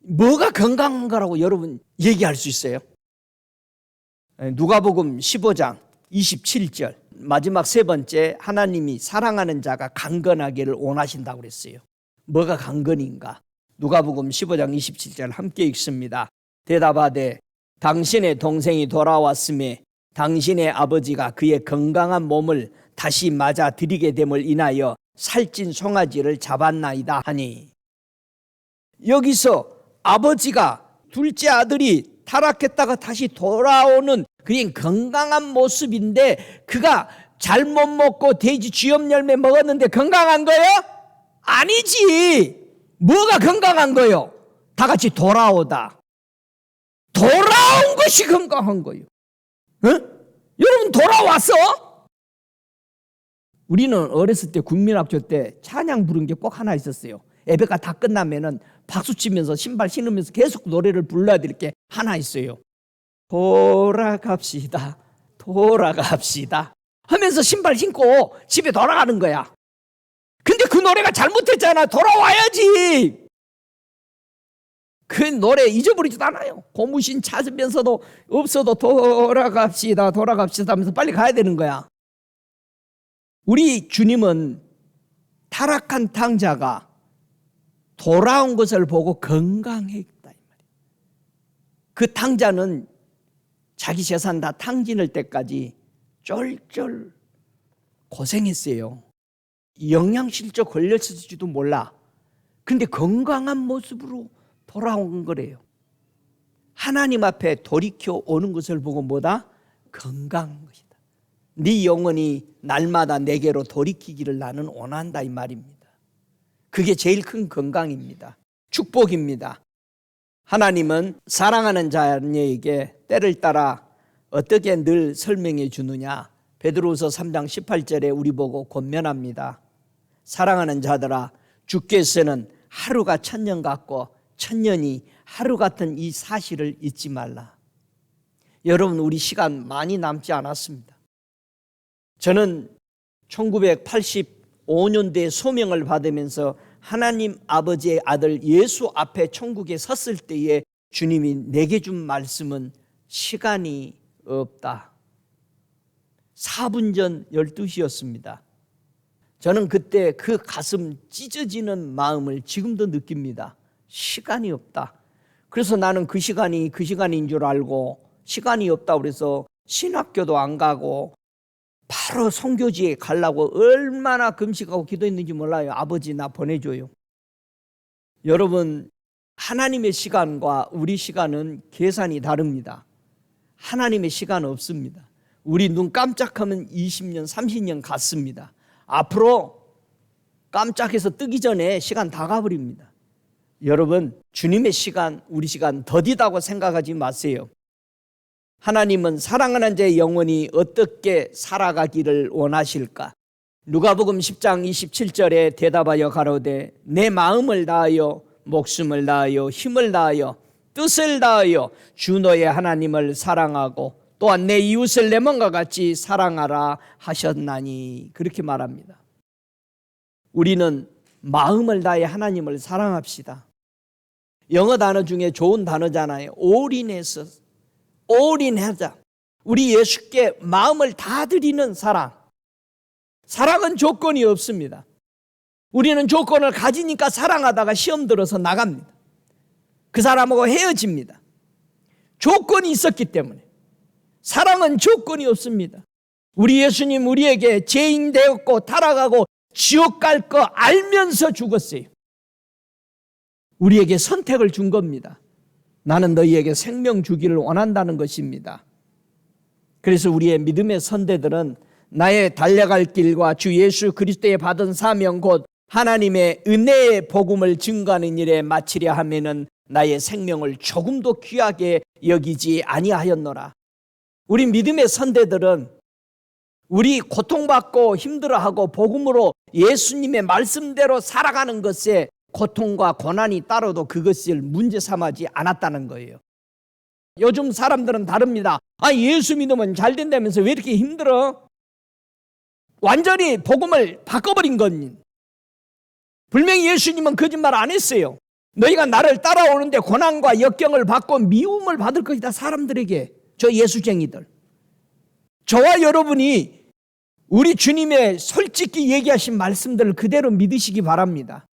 Speaker 1: 뭐가 건강한 거라고 여러분 얘기할 수 있어요? 누가복음 15장 27절 마지막 세 번째, 하나님이 사랑하는 자가 강건하기를 원하신다고 그랬어요. 뭐가 강건인가? 누가복음 15장 27절 함께 읽습니다. 대답하되 당신의 동생이 돌아왔음에 당신의 아버지가 그의 건강한 몸을 다시 맞아 드리게 됨을 인하여 살찐 송아지를 잡았나이다 하니, 여기서 아버지가 둘째 아들이 타락했다가 다시 돌아오는 그런 건강한 모습인데, 그가 잘못 먹고 돼지 쥐염 열매 먹었는데 건강한 거예요? 아니지. 뭐가 건강한 거예요? 다 같이 돌아오다. 돌아온 것이 건강한 거예요. 여러분 돌아왔어? 우리는 어렸을 때 국민학교 때 찬양 부른 게 꼭 하나 있었어요. 예배가 다 끝나면은 박수 치면서 신발 신으면서 계속 노래를 불러야 될 게 하나 있어요. 돌아갑시다, 돌아갑시다 하면서 신발 신고 집에 돌아가는 거야. 근데 그 노래가 잘못했잖아. 돌아와야지. 그 노래 잊어버리지도 않아요. 고무신 찾으면서도 없어도 돌아갑시다, 돌아갑시다 하면서 빨리 가야 되는 거야. 우리 주님은 타락한 탕자가 돌아온 것을 보고 건강했다. 그 탕자는 자기 재산 다 탕진할 때까지 쫄쫄 고생했어요. 영양실조 걸렸을지도 몰라. 근데 건강한 모습으로 돌아온 거래요. 하나님 앞에 돌이켜 오는 것을 보고 뭐다? 건강한 것이다. 네 영혼이 날마다 내게로 돌이키기를 나는 원한다, 이 말입니다. 그게 제일 큰 건강입니다. 축복입니다. 하나님은 사랑하는 자녀에게 때를 따라 어떻게 늘 설명해 주느냐? 베드로후서 3장 18절에 우리 보고 권면합니다. 사랑하는 자들아, 주께서는 하루가 천년 같고 천년이 하루 같은 이 사실을 잊지 말라. 여러분, 우리 시간 많이 남지 않았습니다. 저는 1985년도에 소명을 받으면서 하나님 아버지의 아들 예수 앞에 천국에 섰을 때에 주님이 내게 준 말씀은 시간이 없다. 4분 전 12시였습니다. 저는 그때 그 가슴 찢어지는 마음을 지금도 느낍니다. 시간이 없다. 그래서 나는 그 시간인 줄 알고 시간이 없다고 그래서 신학교도 안 가고 바로 선교지에 가려고 얼마나 금식하고 기도했는지 몰라요. 아버지 나 보내줘요. 여러분, 하나님의 시간과 우리 시간은 계산이 다릅니다. 하나님의 시간 없습니다. 우리 눈 깜짝하면 20년 30년 갔습니다. 앞으로 깜짝해서 뜨기 전에 시간 다 가버립니다. 여러분, 주님의 시간, 우리 시간 더디다고 생각하지 마세요. 하나님은 사랑하는 자의 영혼이 어떻게 살아가기를 원하실까? 누가복음 10장 27절에 대답하여 가로되 내 마음을 다하여 목숨을 다하여 힘을 다하여 뜻을 다하여 주 너의 하나님을 사랑하고 또한 내 이웃을 내 몸과 같이 사랑하라 하셨나니, 그렇게 말합니다. 우리는 마음을 다해 하나님을 사랑합시다. 영어 단어 중에 좋은 단어잖아요. 올인해서, 올인하자. 우리 예수께 마음을 다 드리는 사랑. 사랑은 조건이 없습니다. 우리는 조건을 가지니까 사랑하다가 시험 들어서 나갑니다. 그 사람하고 헤어집니다. 조건이 있었기 때문에. 사랑은 조건이 없습니다. 우리 예수님 우리에게 죄인 되었고 타락하고 지옥 갈 거 알면서 죽었어요. 우리에게 선택을 준 겁니다. 나는 너희에게 생명 주기를 원한다는 것입니다. 그래서 우리의 믿음의 선대들은 나의 달려갈 길과 주 예수 그리스도에 받은 사명 곧 하나님의 은혜의 복음을 증거하는 일에 마치려 하면은 나의 생명을 조금도 귀하게 여기지 아니하였노라. 우리 믿음의 선대들은 우리 고통받고 힘들어하고 복음으로 예수님의 말씀대로 살아가는 것에 고통과 고난이 따라도 그것을 문제 삼지 않았다는 거예요. 요즘 사람들은 다릅니다. 예수 믿으면 잘 된다면서 왜 이렇게 힘들어? 완전히 복음을 바꿔버린 건. 분명히 예수님은 거짓말 안 했어요. 너희가 나를 따라오는데 고난과 역경을 받고 미움을 받을 것이다. 사람들에게. 저 예수쟁이들. 저와 여러분이 우리 주님의 솔직히 얘기하신 말씀들을 그대로 믿으시기 바랍니다.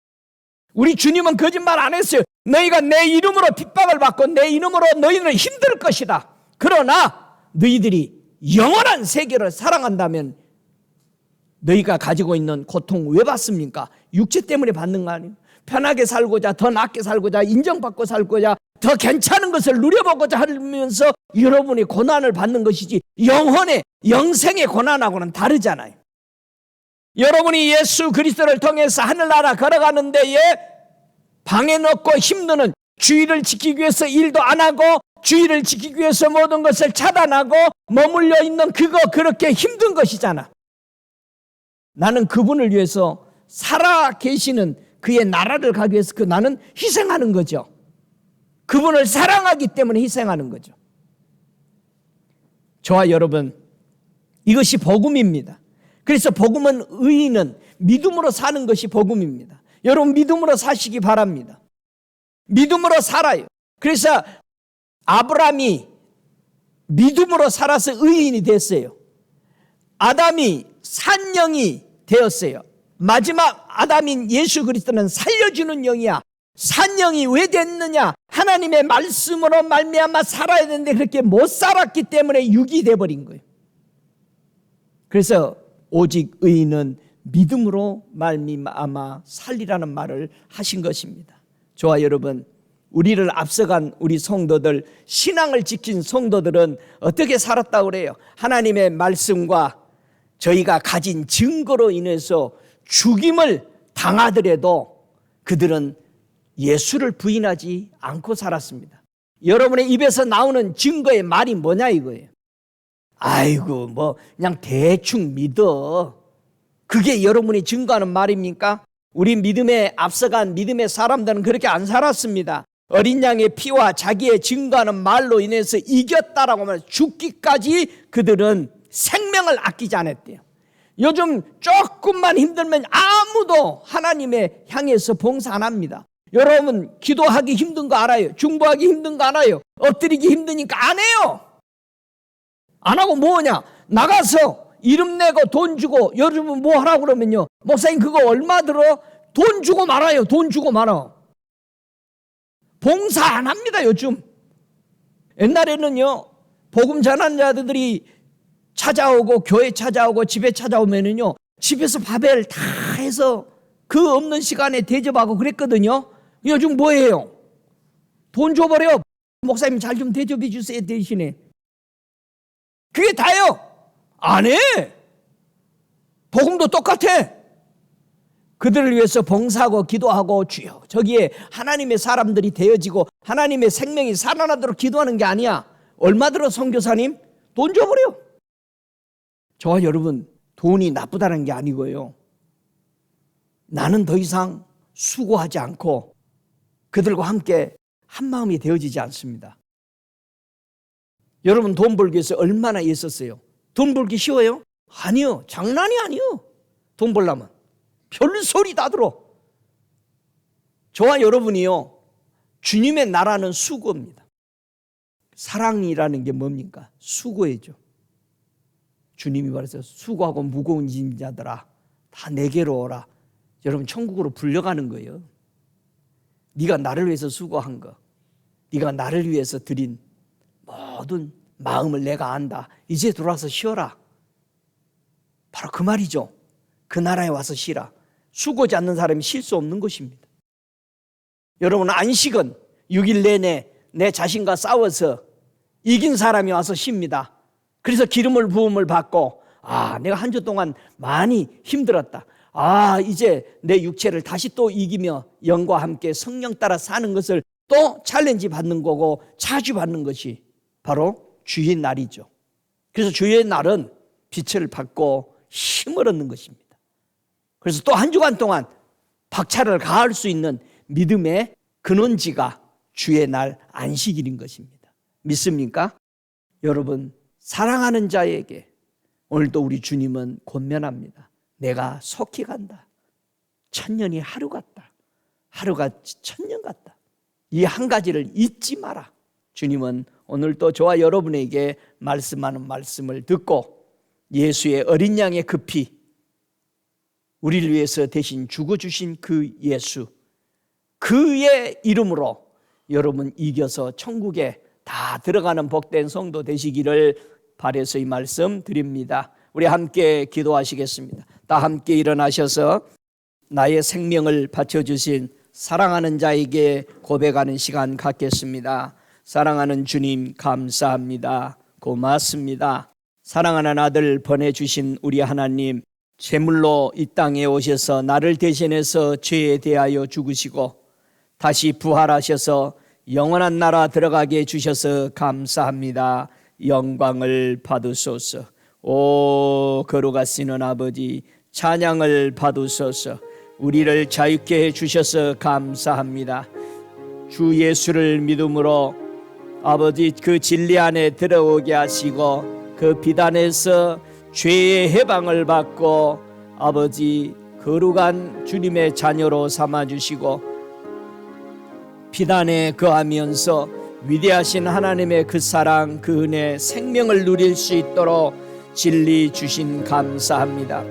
Speaker 1: 우리 주님은 거짓말 안 했어요. 너희가 내 이름으로 핍박을 받고 내 이름으로 너희는 힘들 것이다. 그러나 너희들이 영원한 세계를 사랑한다면 너희가 가지고 있는 고통 왜 받습니까? 육체 때문에 받는 거 아니에요? 편하게 살고자, 더 낫게 살고자, 인정받고 살고자, 더 괜찮은 것을 누려보고자 하면서 여러분이 고난을 받는 것이지 영혼의 영생의 고난하고는 다르잖아요. 여러분이 예수 그리스도를 통해서 하늘나라 걸어가는 데에 방해 넣고 힘드는 주의를 지키기 위해서 일도 안 하고 주의를 지키기 위해서 모든 것을 차단하고 머물러 있는 그거 그렇게 힘든 것이잖아. 나는 그분을 위해서 살아 계시는 그의 나라를 가기 위해서 나는 희생하는 거죠. 그분을 사랑하기 때문에 희생하는 거죠. 저와 여러분, 이것이 복음입니다. 그래서 복음은 의인은 믿음으로 사는 것이 복음입니다. 여러분 믿음으로 사시기 바랍니다. 믿음으로 살아요. 그래서 아브라함이 믿음으로 살아서 의인이 됐어요. 아담이 산영이 되었어요. 마지막 아담인 예수 그리스도는 살려주는 영이야. 산영이 왜 됐느냐? 하나님의 말씀으로 말미암아 살아야 되는데 그렇게 못 살았기 때문에 육이 돼버린 거예요. 그래서 오직 의인은 믿음으로 말미암아 살리라는 말을 하신 것입니다. 저와 여러분, 우리를 앞서간 우리 성도들, 신앙을 지킨 성도들은 어떻게 살았다고 그래요? 하나님의 말씀과 저희가 가진 증거로 인해서 죽임을 당하더라도 그들은 예수를 부인하지 않고 살았습니다. 여러분의 입에서 나오는 증거의 말이 뭐냐 이거예요. 아이고 그냥 대충 믿어. 그게 여러분이 증거하는 말입니까? 우리 믿음에 앞서간 믿음의 사람들은 그렇게 안 살았습니다. 어린 양의 피와 자기의 증거하는 말로 인해서 이겼다라고 하면 죽기까지 그들은 생명을 아끼지 않았대요. 요즘 조금만 힘들면 아무도 하나님의 향해서 봉사 안 합니다. 여러분 기도하기 힘든 거 알아요? 중보하기 힘든 거 알아요? 엎드리기 힘드니까 안 해요. 안 하고 뭐냐? 나가서 이름 내고 돈 주고 여러분 뭐 하라고 그러면요, 목사님 그거 얼마 들어? 돈 주고 말아요. 돈 주고 말아. 봉사 안 합니다 요즘. 옛날에는요 복음 전하는 자들이 찾아오고 교회 찾아오고 집에 찾아오면은요 집에서 밥을 다 해서 그 없는 시간에 대접하고 그랬거든요. 요즘 뭐예요? 돈 줘버려. 목사님 잘 좀 대접해 주세요 대신에. 그게 다요. 안 해. 복음도 똑같아. 그들을 위해서 봉사하고 기도하고 주여 저기에 하나님의 사람들이 되어지고 하나님의 생명이 살아나도록 기도하는 게 아니야. 얼마 들어 선교사님? 돈 줘버려. 저와 여러분 돈이 나쁘다는 게 아니고요, 나는 더 이상 수고하지 않고 그들과 함께 한마음이 되어지지 않습니다. 여러분 돈 벌기 위해서 얼마나 애썼어요? 돈 벌기 쉬워요? 아니요. 장난이 아니요. 돈 벌려면 별소리 다 들어. 저와 여러분이요, 주님의 나라는 수고입니다. 사랑이라는 게 뭡니까? 수고이죠. 주님이 말해서 수고하고 무거운 짐 자들아 다 내게로 오라. 여러분 천국으로 불려가는 거예요. 네가 나를 위해서 수고한 거, 네가 나를 위해서 드린 모든 마음을 내가 안다. 이제 돌아서 쉬어라. 바로 그 말이죠. 그 나라에 와서 쉬라. 수고지 않는 사람이 쉴 수 없는 것입니다. 여러분, 안식은 6일 내내 내 자신과 싸워서 이긴 사람이 와서 쉽니다. 그래서 기름을 부음을 받고, 내가 한 주 동안 많이 힘들었다. 이제 내 육체를 다시 또 이기며 영과 함께 성령 따라 사는 것을 또 챌린지 받는 거고 차주 받는 것이 바로 주의 날이죠. 그래서 주의 날은 빛을 받고 힘을 얻는 것입니다. 그래서 또 한 주간 동안 박차를 가할 수 있는 믿음의 근원지가 주의 날 안식일인 것입니다. 믿습니까? 여러분, 사랑하는 자에게 오늘도 우리 주님은 권면합니다. 내가 속히 간다. 천년이 하루 같다. 하루가 천년 같다. 이 한 가지를 잊지 마라. 주님은 오늘도 저와 여러분에게 말씀하는 말씀을 듣고 예수의 어린 양의 그 피, 우리를 위해서 대신 죽어주신 그 예수, 그의 이름으로 여러분 이겨서 천국에 다 들어가는 복된 성도 되시기를 바라서 이 말씀 드립니다. 우리 함께 기도하시겠습니다. 다 함께 일어나셔서 나의 생명을 바쳐주신 사랑하는 자에게 고백하는 시간 갖겠습니다. 사랑하는 주님, 감사합니다. 고맙습니다. 사랑하는 아들 보내주신 우리 하나님, 제물로 이 땅에 오셔서 나를 대신해서 죄에 대하여 죽으시고 다시 부활하셔서 영원한 나라 들어가게 해주셔서 감사합니다. 영광을 받으소서. 오 거룩하시는 아버지, 찬양을 받으소서. 우리를 자유케 해주셔서 감사합니다. 주 예수를 믿음으로 아버지 그 진리 안에 들어오게 하시고 그 비단에서 죄의 해방을 받고 아버지 거룩한 주님의 자녀로 삼아주시고 비단에 거하면서 위대하신 하나님의 그 사랑, 그 은혜, 생명을 누릴 수 있도록 진리 주신 감사합니다.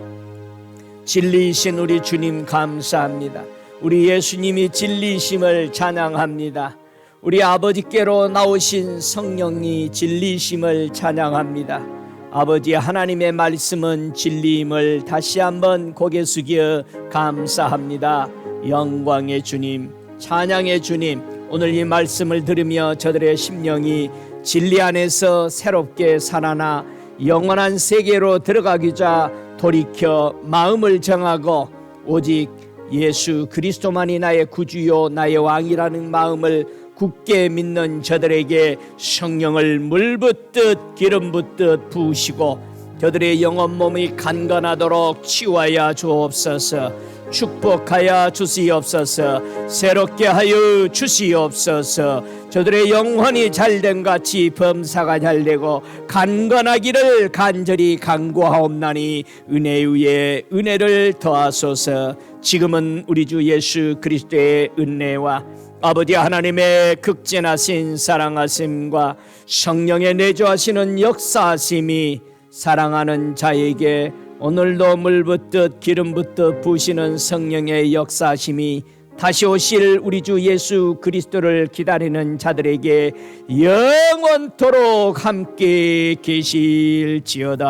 Speaker 1: 진리이신 우리 주님 감사합니다. 우리 예수님이 진리이심을 찬양합니다. 우리 아버지께로 나오신 성령이 진리이심을 찬양합니다. 아버지 하나님의 말씀은 진리임을 다시 한번 고개 숙여 감사합니다. 영광의 주님, 찬양의 주님, 오늘 이 말씀을 들으며 저들의 심령이 진리 안에서 새롭게 살아나 영원한 세계로 들어가기자 돌이켜 마음을 정하고 오직 예수 그리스도만이 나의 구주요 나의 왕이라는 마음을 굳게 믿는 저들에게 성령을 물 붓듯 기름 붓듯 부으시고 저들의 영혼 몸이 강건하도록 치유하여 주옵소서. 축복하여 주시옵소서. 새롭게 하여 주시옵소서. 저들의 영혼이 잘된 같이 범사가 잘되고 강건하기를 간절히 간구하옵나니 은혜 위에 은혜를 더하소서. 지금은 우리 주 예수 그리스도의 은혜와 아버지 하나님의 극진하신 사랑하심과 성령의 내주하시는 역사하심이 사랑하는 자에게 오늘도 물 붓듯 기름 붓듯 부으시는 성령의 역사하심이 다시 오실 우리 주 예수 그리스도를 기다리는 자들에게 영원토록 함께 계실지어다.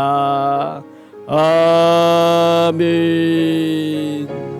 Speaker 1: 아멘.